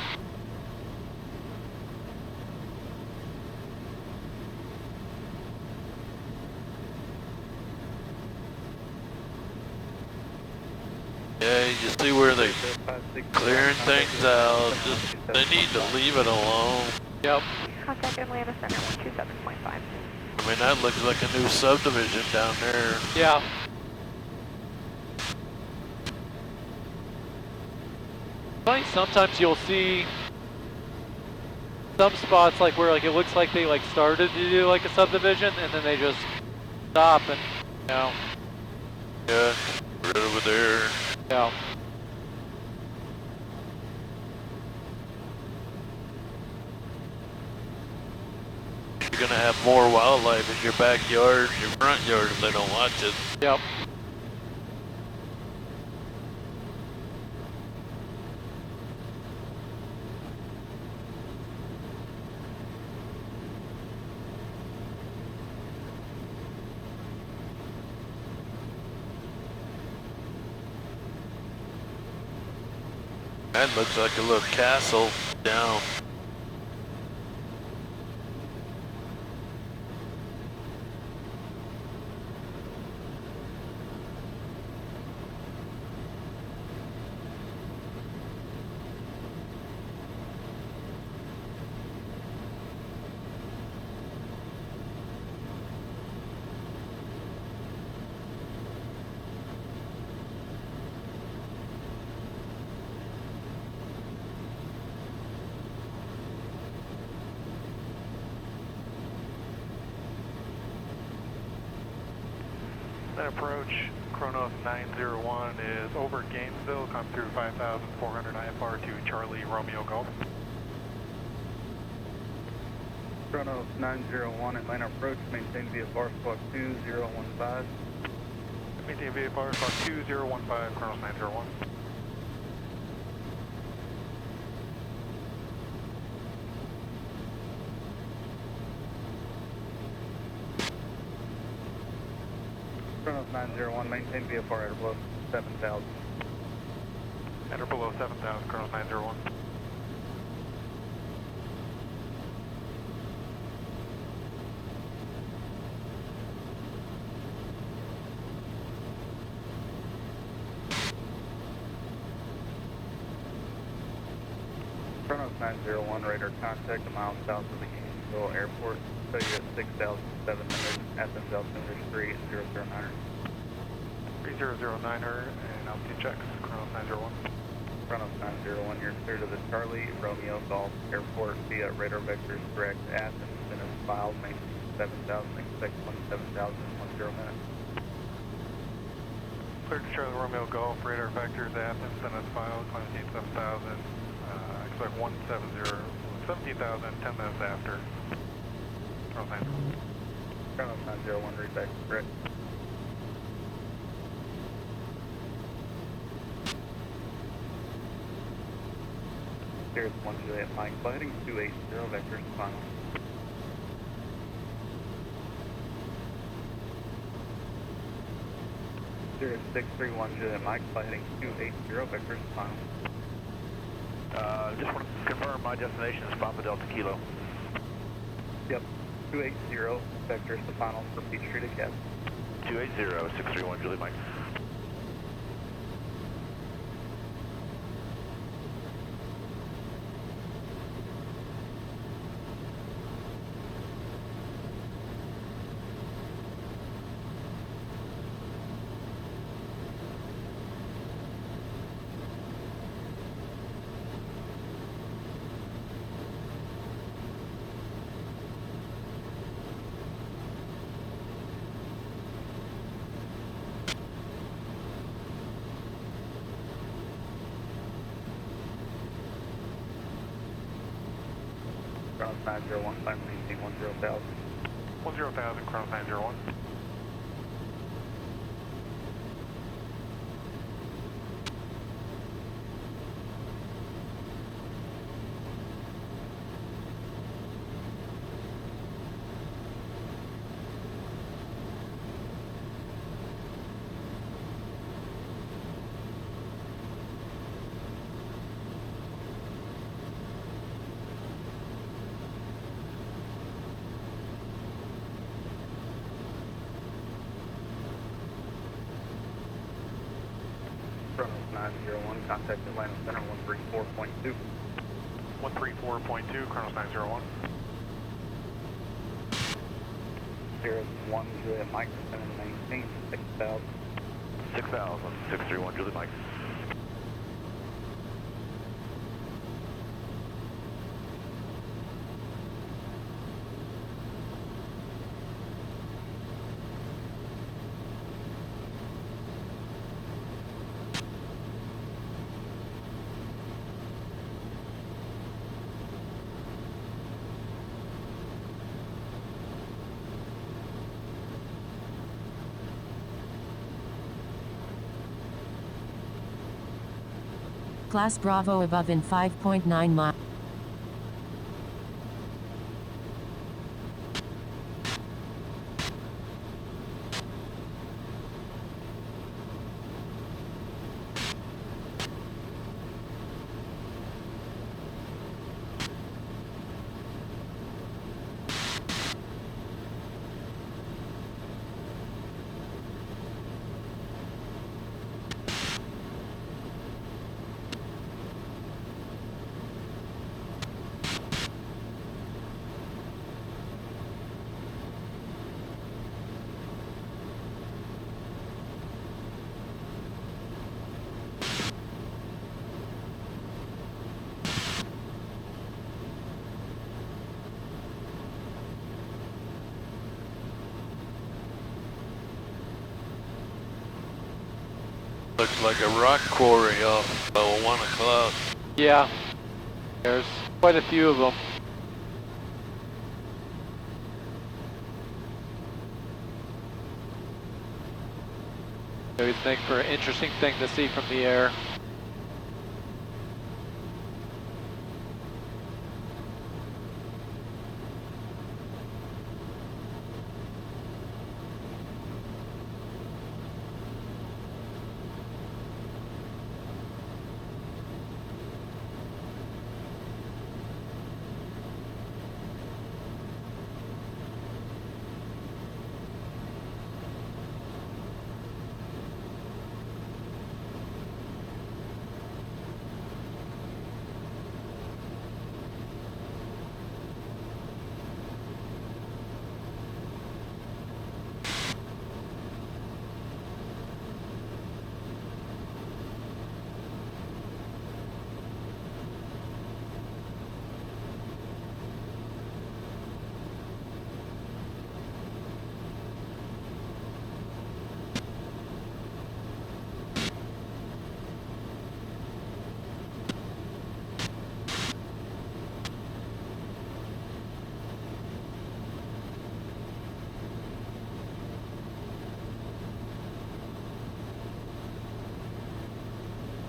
Yeah, you see where they clearing things out. Just, they need to leave it alone. Yep. Contact Atlanta Center 127.5. I mean, that looks like a new subdivision down there. Yeah. Funny, sometimes you'll see some spots like where like it looks like they like started to do like a subdivision and then they just stop and you know. Yeah, right over there. Yeah. You're gonna have more wildlife in your backyard, your front yard if they don't watch it. Yep. That looks like a little castle down. That approach, Kronos 901 is over Gainesville, come through 5,400 IFR to Charlie Romeo Golf. Kronos 901, Atlanta approach, maintain VFR squawk 2015. Maintain VFR squawk 2015, Kronos 901. Kronos 901, maintain VFR at below 7,000. Enter below 7,000, Kronos 901. Kronos 901, radar contact a mile south of the Gainesville Airport. So you at 6,700, Athens altimeter 3009er. 3009er and altitude checks, Kronos 901. Kronos 901, you're clear to the Charlie Romeo Golf Airport via radar vectors direct Athens, minutes filed, maintain 7,000, expect 17,000 in 10 minutes. Clear to Charlie Romeo Golf, radar vectors Athens, minutes filed, maintain 7,000, expect 17,000, 10 minutes after. Kronos 901, read back correct. Here's 1 Juliet Mike, heading 280 vectors final. Sirius 631 Juliet Mike, heading 280 vectors final. Just want to confirm my destination is Papa Delta Kilo. Yep, 280 vectors to final for Peachtree to Cap. 280, 631 Juliet Mike. Kronos 901, climb maintain 10,000. 10,000, Kronos 901. Kronos 901, contact Atlanta Center 134.2. 134.2, Kronos 901. Sirius 1 Juliet Mike, descend and maintain 6,000. 6,000, 631 Juliet Mike. Class Bravo above in 5.9 miles. Looks like a rock quarry off about 1 o'clock. Yeah, there's quite a few of them. Always make for an interesting thing to see from the air.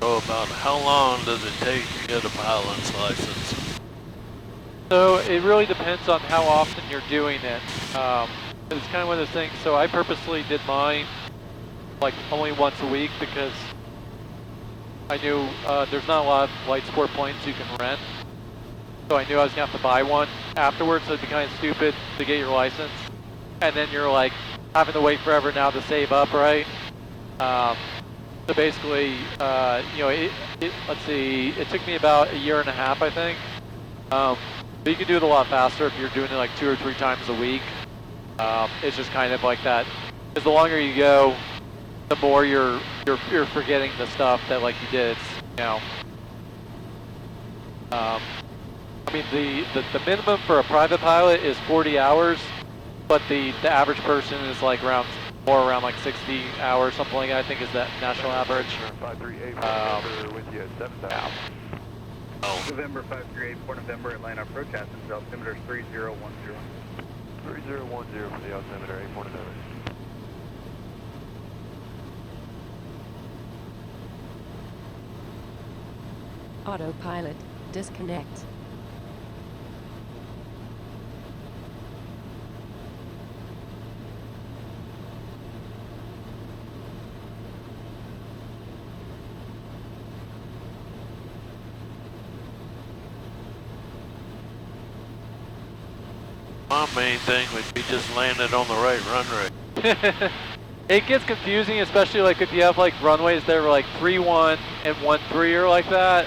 So about how long does it take to get a pilot's license? So it really depends on how often you're doing it. It's kind of one of those things. So I purposely did mine like only once a week because I knew there's not a lot of light sport planes you can rent. So I knew I was gonna have to buy one afterwards, so it'd be kind of stupid to get your license. And then you're like having to wait forever now to save up, right? So basically, you know, let's see, it took me about a year and a half, I think. But you can do it a lot faster if you're doing it like 2 or 3 times a week. It's just kind of like that. Because the longer you go, the more you're forgetting the stuff that like you did. It's, you know, I mean the minimum for a private pilot is 40 hours, but the average person is like around like 60 hours, something like that. I think is that national average. 538 with you at 7,000. November 538 for November Atlanta approach Athens, altimeter 3010. 3010 for the altimeter, 847. Autopilot, disconnect. My main thing would be just landing on the right run rate. It gets confusing, especially like if you have like runways that are like 3-1 and 1-3 or like that.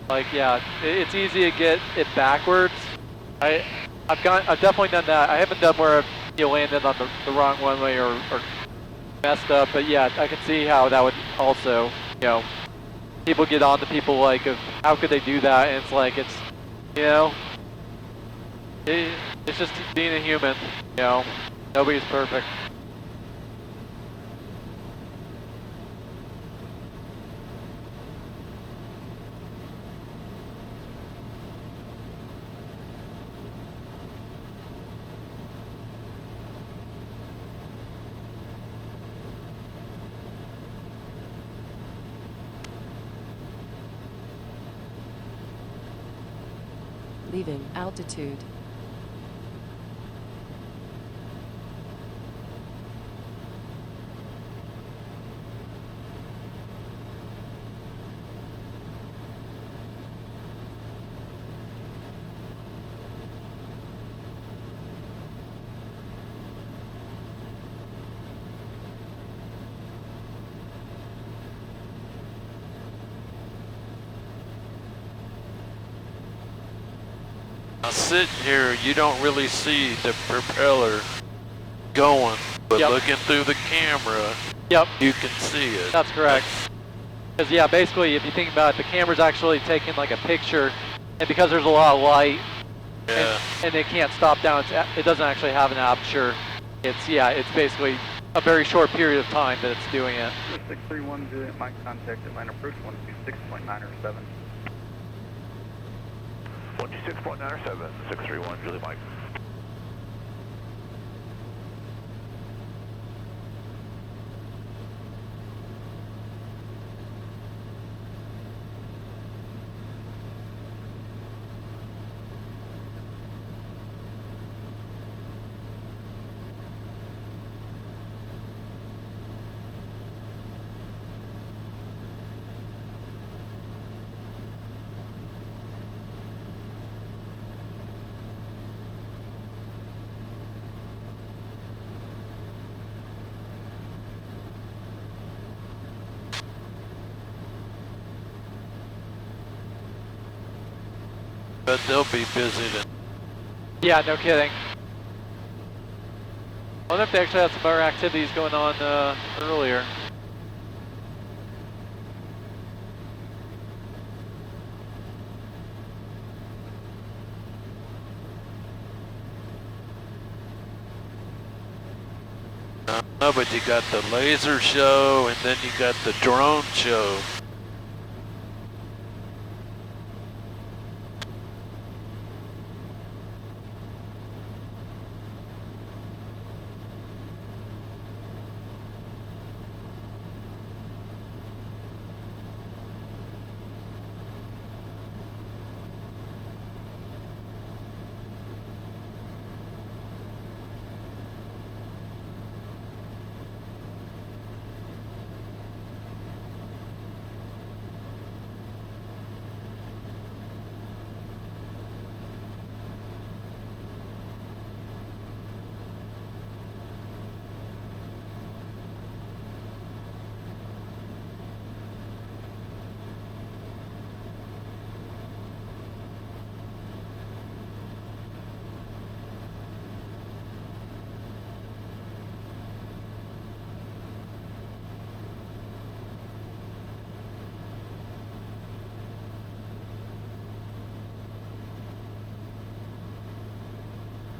Like yeah, it's easy to get it backwards. I've definitely done that. I haven't done where you landed on the wrong runway or messed up, but yeah, I can see how that would also, you know, people get on to people like of how could they do that, and it's like it's, you know, it's just being a human, you know, nobody's perfect. Leaving altitude. Now sitting here, you don't really see the propeller going, but looking through the camera, you can see it. That's correct. Because yeah, basically if you think about it, the camera's actually taking like a picture, and because there's a lot of light, and it can't stop down, it doesn't actually have an aperture. It's basically a very short period of time that it's doing it. 631 Juliet, Mike contact Atlanta approach 126.9 or 7. 126.9 or 7, 631 Julie Mike. But they'll be busy then. Yeah, no kidding. I wonder if they actually had some other activities going on earlier. No, but you got the laser show and then you got the drone show.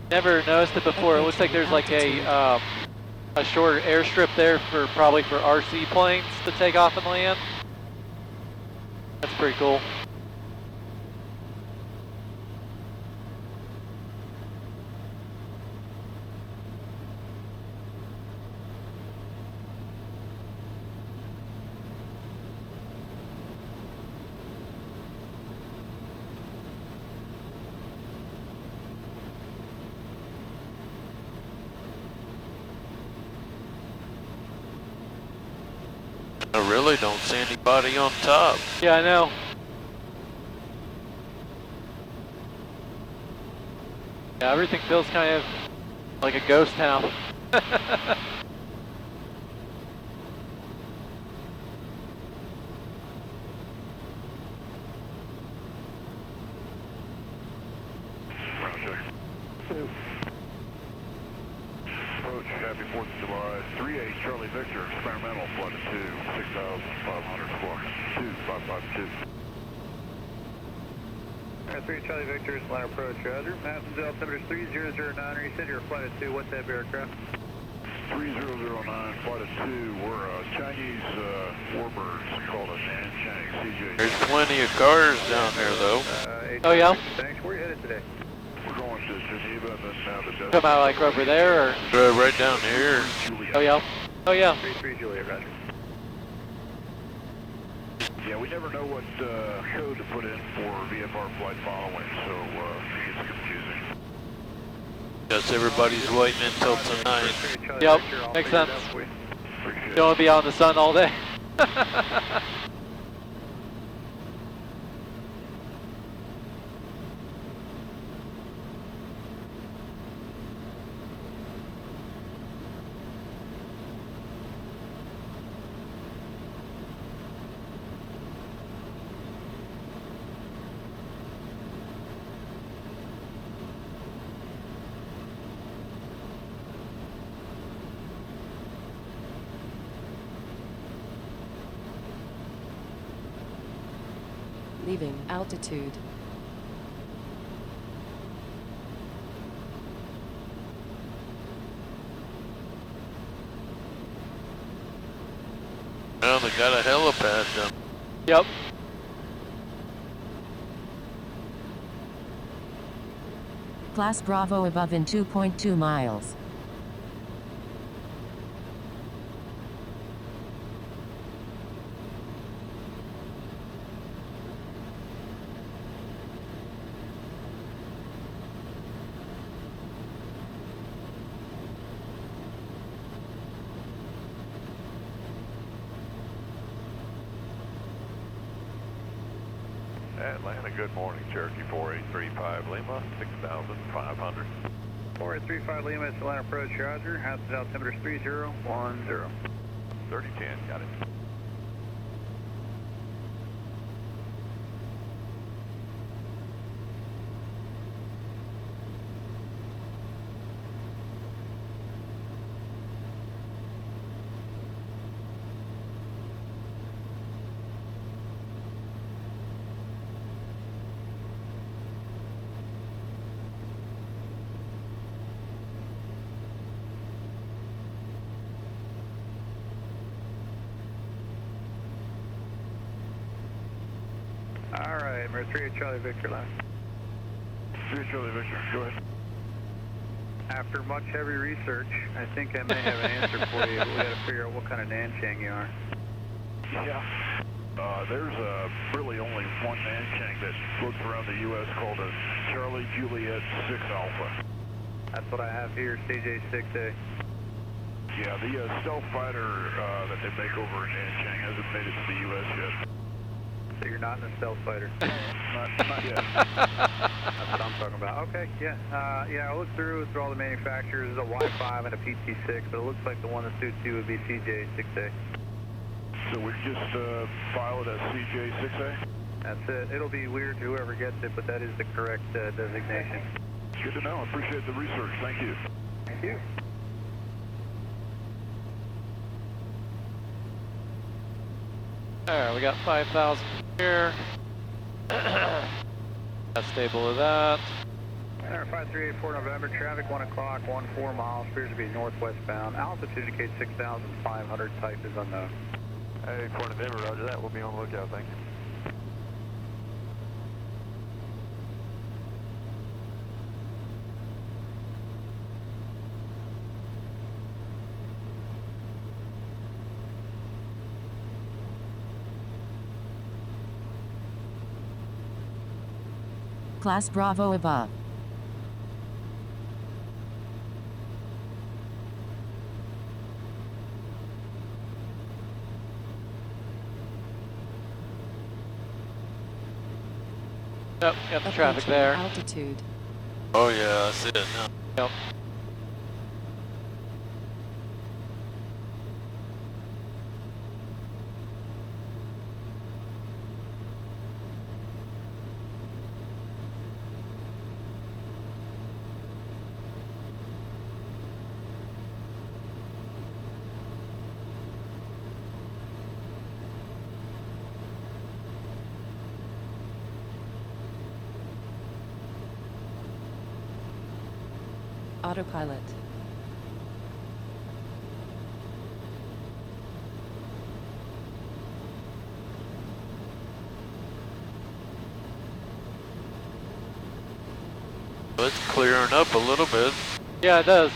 Never noticed it before. It looks like there's like a short airstrip there for probably for RC planes to take off and land. That's pretty cool. I really don't see anybody on top. Yeah, I know. Yeah, everything feels kind of like a ghost town. Roger. Approach, happy 4th of July. 38 Charlie Victor, experimental, flight of 2, 6,500 squawk. 2552. 3 Charlie Victor, line approach, Roger. Athens altimeter 3009, you said you're flight of 2, what type of aircraft? 3009, flight of 2, we're Chinese warbirds called a Nanchang CJ. There's plenty of cars down there though. Oh yeah? Thanks, where are you headed today? We're going to Geneva and then now to Destin. Come out like over there, or? Right down here. Oh yeah. Oh yeah. 33 Juliet, Roger. Yeah, we never know what code to put in for VFR flight following, so it gets confusing. Guess everybody's waiting until tonight. Yep, makes sense. You don't want to be out in the sun all day. Leaving altitude. Well, they got a helipad down. Yep. Class Bravo above in 2.2 miles. Atlanta, good morning. Cherokee 4835 Lima, 6,500. 4835 Lima, it's line approach, Roger. Athens altimeter 3010. 3010, got it. All right, we're 3 Charlie Victor line. 3 Charlie Victor, go ahead. After much heavy research, I think I may have an answer for you. We got to figure out what kind of Nanchang you are. Yeah. There's really only one Nanchang that floats around the U.S. called a Charlie Juliet 6 Alpha. That's what I have here, CJ6A. Yeah, the stealth fighter that they make over in Nanchang hasn't made it to the U.S. yet. So you're not in a stealth fighter? Not yet. That's what I'm talking about. Okay, yeah. Yeah, I looked through all the manufacturers. There's a Y5 and a PT6, but it looks like the one that suits you would be CJ6A. So we just file it as CJ6A? That's it. It'll be weird to whoever gets it, but that is the correct designation. Good to know. I appreciate the research. Thank you. Thank you. Alright, we got 5,000 here. Got stable of that. Center 5384 November, traffic 1 o'clock, 14 miles, appears to be northwest bound. Altitude indicates 6,500, type is unknown. Hey, 4 November, roger that. We'll be on the lookout, thanks. Class Bravo above. Yep, got the traffic there. Altitude. Oh yeah, I see it now. Yep. Autopilot. It's clearing up a little bit. Yeah, it does.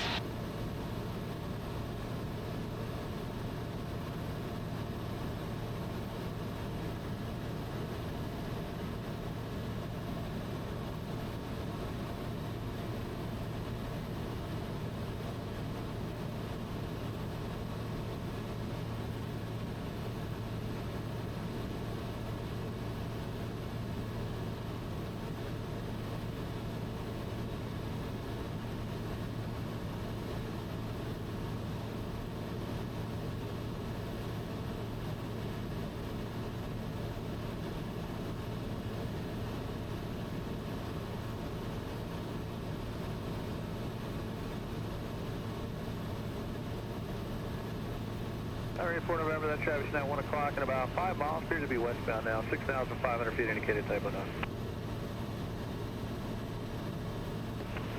Alright, 4 November, that traffic's now 1 o'clock and about 5 miles, appears to be westbound now, 6,500 feet indicated, type unknown.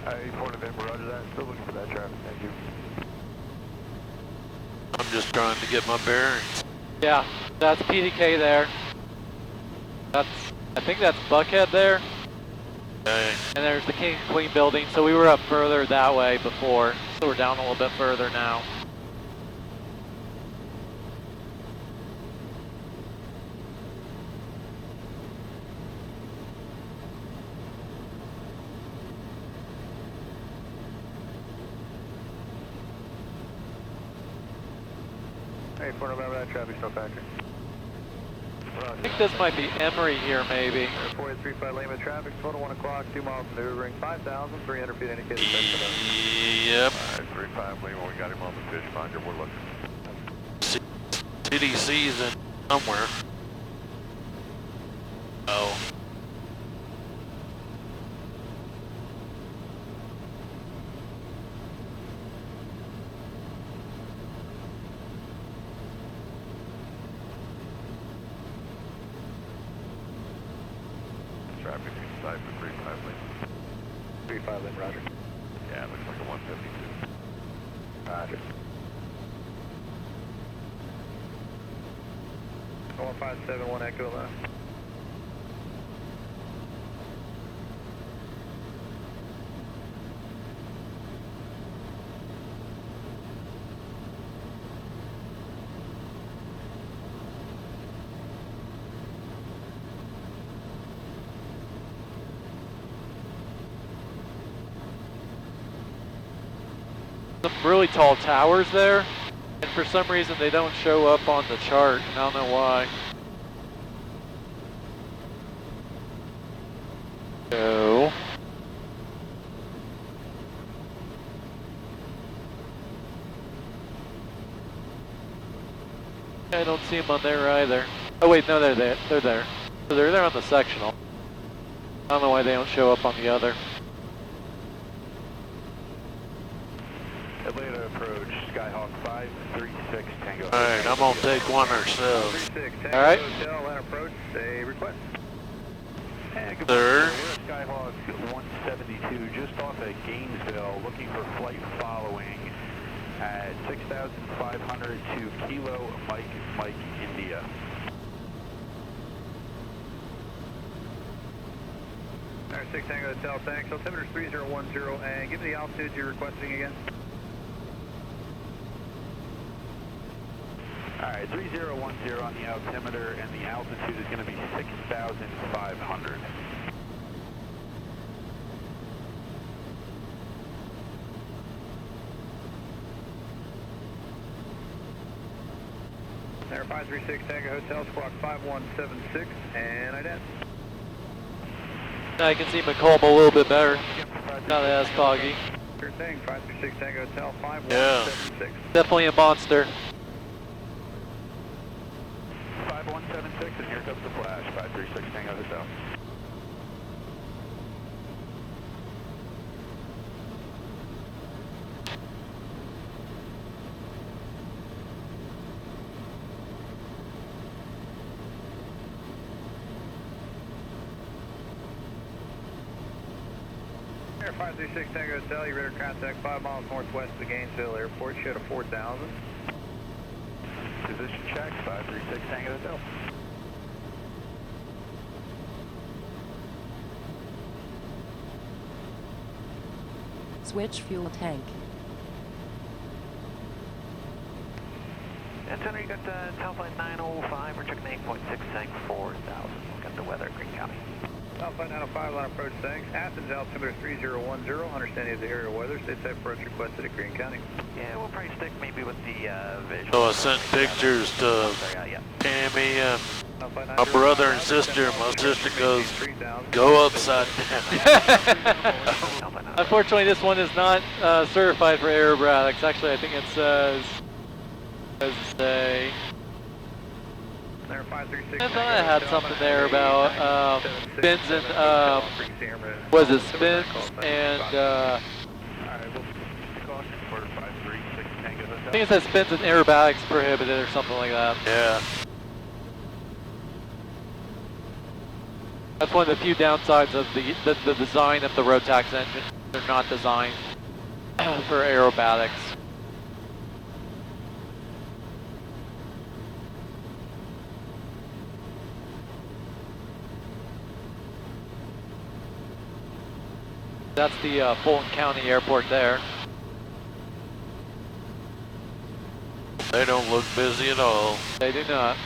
Hey, 4 November, roger that. Still looking for that traffic, thank you. I'm just trying to get my bearings. Yeah, that's PDK there. I think that's Buckhead there. Okay. And there's the King and Queen building, so we were up further that way before, so we're down a little bit further now. Hey, 4 November, that traffic's still factoring. I think this might be Emory here, maybe. 4835 Lima traffic, total 1 o'clock, 2 miles maneuvering, 5,300 feet indicated. Yep. Alright, 35 Lima, we got him on the fish finder, we're looking. CDC's in somewhere. Oh. Traffic inside for 35 Lima. 35 Lima, roger. Yeah, looks like a 152. Roger. 1571 Echo left. Some really tall towers there, and for some reason they don't show up on the chart, and I don't know why. So I don't see them on there either. Oh wait, no, they're there. They're there. So they're there on the sectional. I don't know why they don't show up on the other. Atlanta approach, Skyhawk 536 Tango. Alright, I'm gonna take one ourselves. 36 Tango Alright. Hotel, Atlanta approach, a request. Sir? We're at Skyhawk 172, just off at Gainesville, looking for flight following at 6,500 to Kilo Mike India. Alright, 6 Tango Hotel, thanks. Altimeter 3010, and give me the altitude you're requesting again. Alright, 3010 on the altimeter, and the altitude is going to be 6,500. Air 536 Tango Hotel, squawk 5176, and IDAT. I can see Macomb a little bit better. Not as foggy. Sure thing, 536 Tango Hotel, 5176. Definitely a monster. 5176, and here comes the flash, 536 Tango Hotel. Air 536 Tango Hotel, you radar contact 5 miles northwest of the Gainesville Airport, show to 4,000. Position check, 536 Tango Hotel. Switch fuel tank. Antenna, you got Southline 905, we're checking 8.6 tank 4,000. Got the weather, Green County. Southline 905 line approach, thanks. Athens, altimeter 3010, understanding of the area weather, state type approach requested at Green County. Yeah, we'll probably stick maybe with the visual. So I sent pictures to Tammy and my brother and sister. My sister goes, go upside down. Unfortunately, this one is not certified for aerobatics. Actually, I think it says, I thought I had something there about spins and, was it spins and, I think it says spins and aerobatics prohibited or something like that. Yeah. That's one of the few downsides of the design of the Rotax engine. They're not designed for aerobatics. That's the Fulton County Airport there. They don't look busy at all. They do not.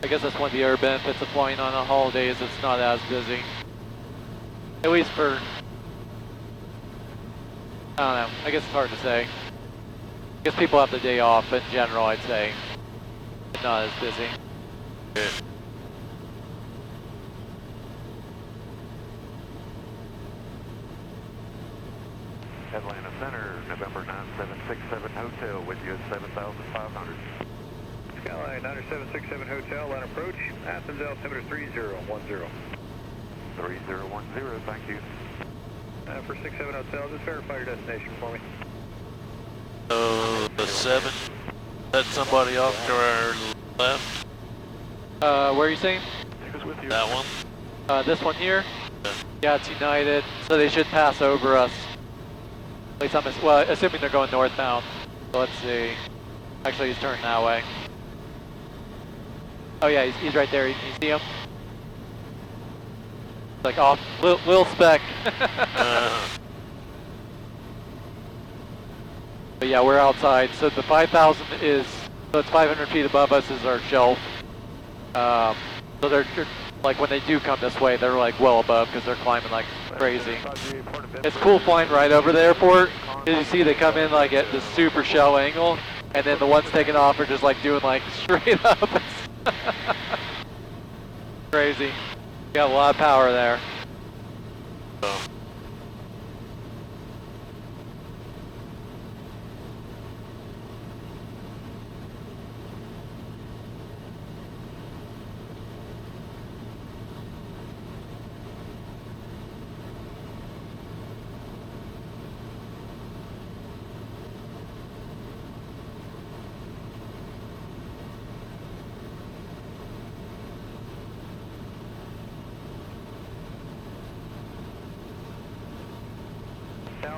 I guess that's one of the air benefits of flying on the holidays. It's not as busy. At least for, I don't know. I guess it's hard to say. I guess people have the day off in general, I'd say. It's not as busy. Yeah. Atlanta Center, November 9767 Hotel with you at 7,500. Skyline 9767 Hotel, line approach, Athens, altimeter 3010. 3010, thank you. For 67 Hotel, just verify your destination for me. The 7, that's somebody off to our left. Where are you saying? That one? This one here? Yeah, it's United, so they should pass over us. At least I'm, well, assuming they're going northbound. So let's see. Actually, he's turning that way. Oh yeah, he's right there. You see him? Like off, little speck. But yeah, we're outside. So the 5,000 is, so it's 500 feet above us is our shelf. So they're like when they do come this way, they're like well above because they're climbing like crazy. It's cool flying right over the airport. As you see, they come in like at the super shallow angle, and then the ones taking off are just like doing like straight up. Crazy. Got a lot of power there.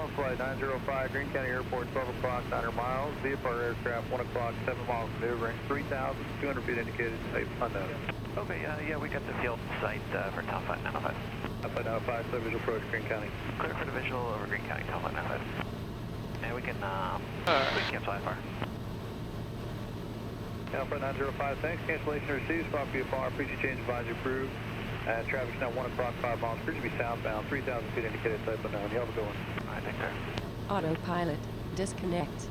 miles, flight 905, Greene County Airport, 12 o'clock, 900 miles. VFR aircraft, 1 o'clock, 7 miles maneuvering, 3,200 feet indicated, safe unknown. Okay, yeah, we got the field site for Top 5 905. Top 5 905, so visual approach Greene County. Clear for the visual over Greene County, Top 5 905. And we can cancel IFR. Alpha 905, thanks. Cancellation received. Stop VFR. Please change advisory approved. Traffic's now 1 o'clock, 5 miles. Please be southbound, 3,000 feet indicated, type unknown. You have a good one. All right, thanks, sir. Autopilot. Disconnect.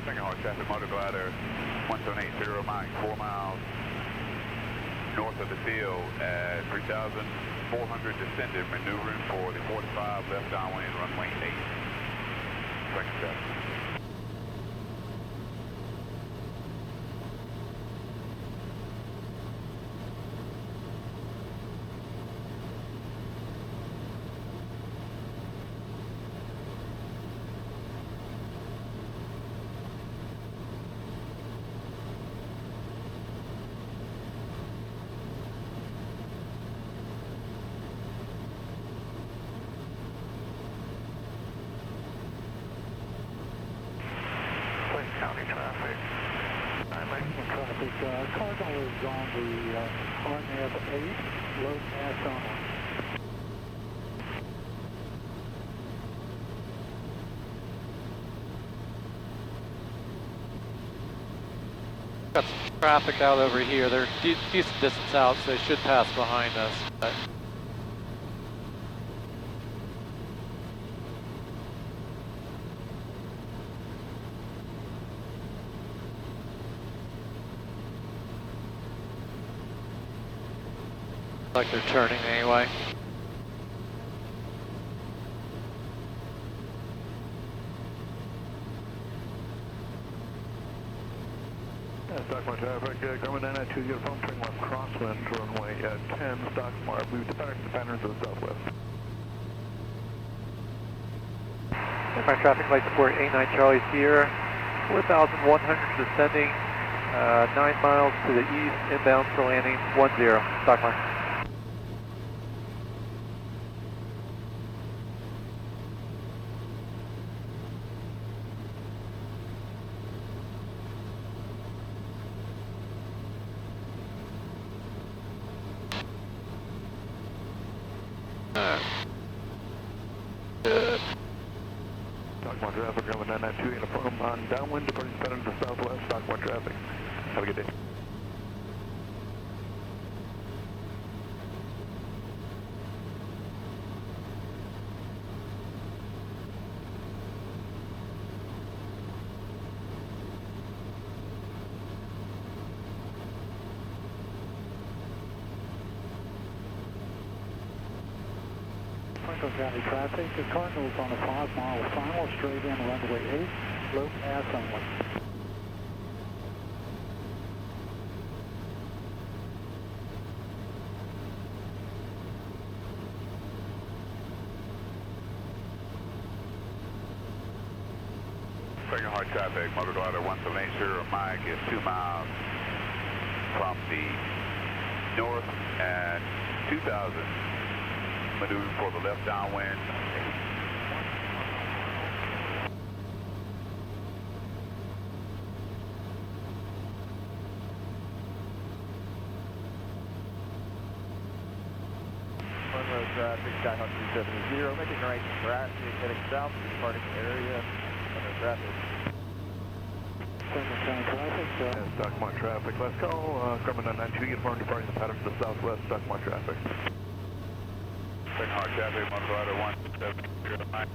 Second hard traffic motor glider 1780 Mike 4 miles north of the field at 3,400 descended, maneuvering for the 45 left downwind runway 8. Second traffic. County traffic. Traffic, Cardinal is on the RNAV 8, low mass only. Got some traffic out over here. They're decent distance out, so they should pass behind us. But like they're turning anyway. Stockmar traffic, Grumman 992, you got a phone turning left crosswind, runway 10, Stockmar, move to patterns of the southwest. My traffic light support A9 Charlie Sierra, 4,100 descending, 9 miles to the east, inbound for landing, 10, Stockmar. Stockmar traffic, Grumman 992, uniform on downwind, departing pattern to the southwest, Stockmar traffic. Have a good day. Franklin County traffic, the Cardinal's on a 5-mile final, straight in runway 8, low mass only. Second hard traffic, motor glider 1780 Mike is 2 miles from the north and 2,000, maneuvering for the left downwind. Monroe traffic, Skyhawk 370, making right traffic, heading south to the departing area. Monroe traffic. Franklin County traffic, Stockmar traffic, let's go. Grumman 992, uniform departing the pattern to the southwest, Stockmar traffic. Second hard traffic, motor glider 1780 Mike.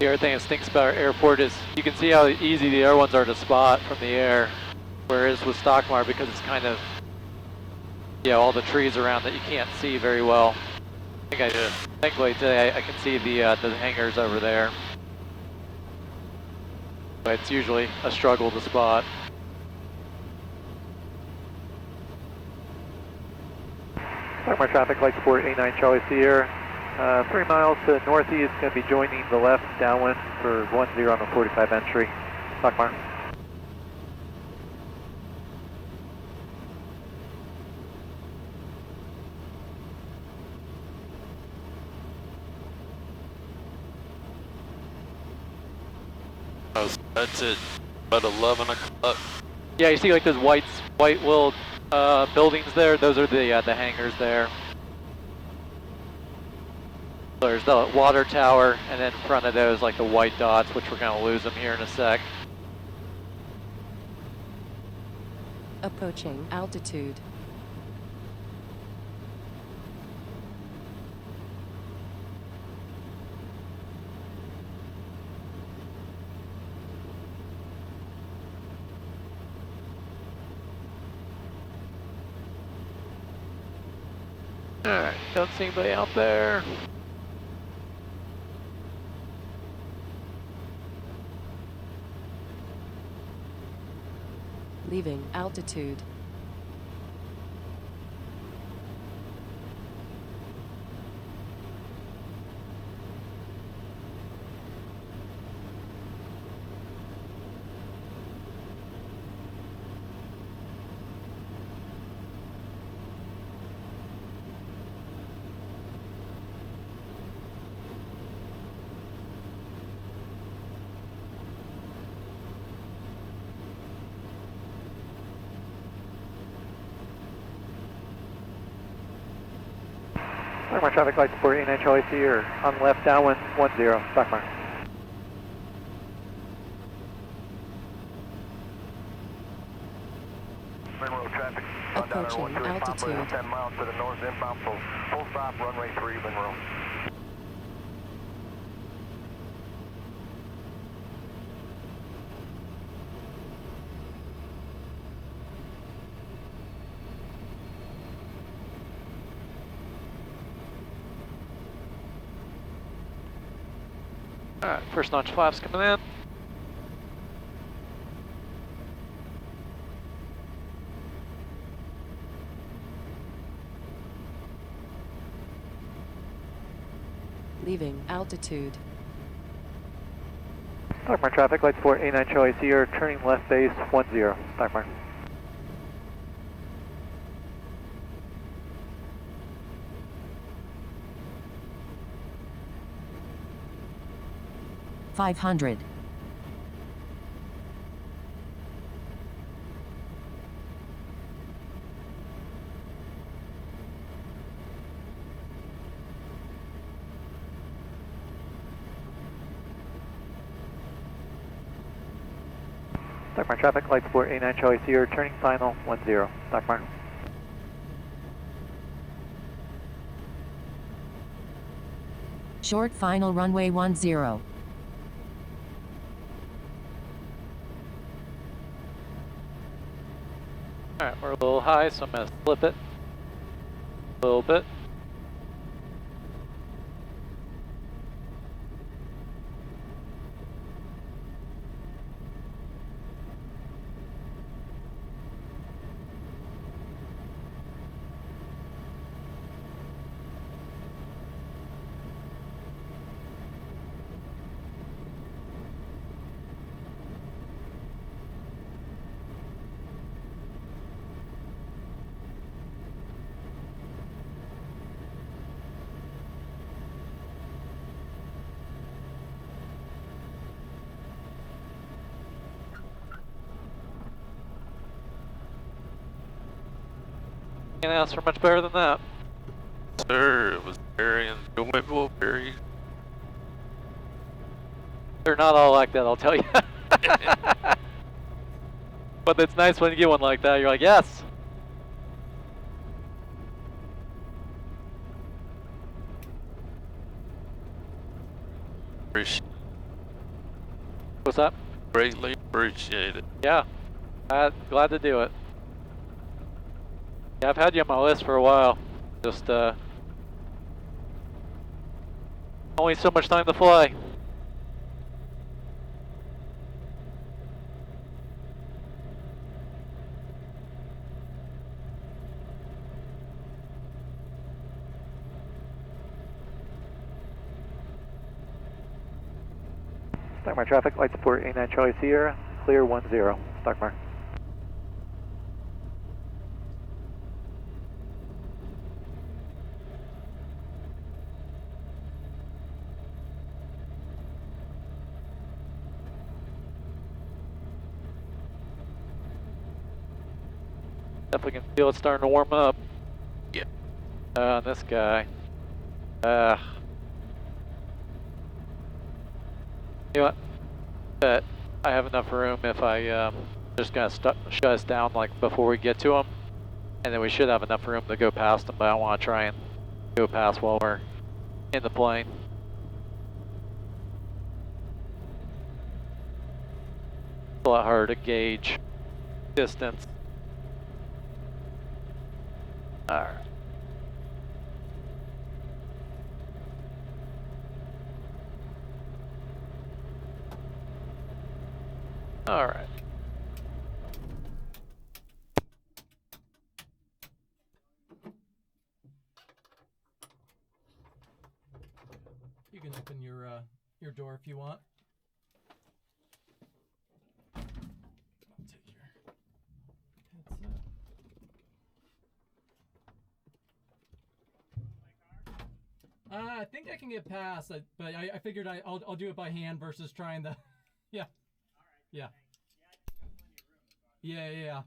The other thing that stinks about our airport is you can see how easy the air ones are to spot from the air. Whereas with Stockmar, because it's kind of, all the trees around that you can't see very well. Thankfully today I can see the hangars over there. But it's usually a struggle to spot. Stockmar traffic, light support 89 Charlie Sierra. 3 miles to northeast, going to be joining the left downwind for 10 on the 45 entry. Stockmar. Oh, so that's it. About 11 o'clock. Yeah, you see like those white little buildings there? Those are the hangars there. There's the water tower, and then in front of those like the white dots, which we're going to lose them here in a sec. Approaching altitude. Alright, don't see anybody out there. Leaving altitude. Stockmar traffic, light support 89 Charlie Sierra. On the left downwind 10, Stockmar. Monroe traffic. Approaching altitude. 10 miles to the north, inbound full stop, runway 3, Monroe. Alright, first notch flaps coming in. Leaving altitude. Stockmar traffic, light support 89 Charlie Sierra, turning left base 10, Stockmar. $500. Stockmar traffic, light support 89 Charlie Sierra, turning final 10, Stockmar. Short final runway 10. Alright, we're a little high, so I'm going to flip it a little bit. Can't ask for much better than that. Sir, it was very enjoyable, very... They're not all like that, I'll tell you. But it's nice when you get one like that, you're like, yes! Appreciate What's up? Greatly appreciated. Yeah, glad to do it. Yeah, I've had you on my list for a while. Just only so much time to fly. Stockmar traffic, light support A9 Charlie Sierra, clear 10, Stockmar. Definitely can feel it starting to warm up. Yeah. This guy. You know what? Bet I have enough room if I just gonna shut us down like before we get to him, and then we should have enough room to go past him. But I don't want to try and go past while we're in the plane. It's a lot harder to gauge distance. All right. All right. You can open your door if you want. I'll take your headset. I think I can get past, but I figured I'll do it by hand versus trying to. Yeah. All right. Yeah. Yeah.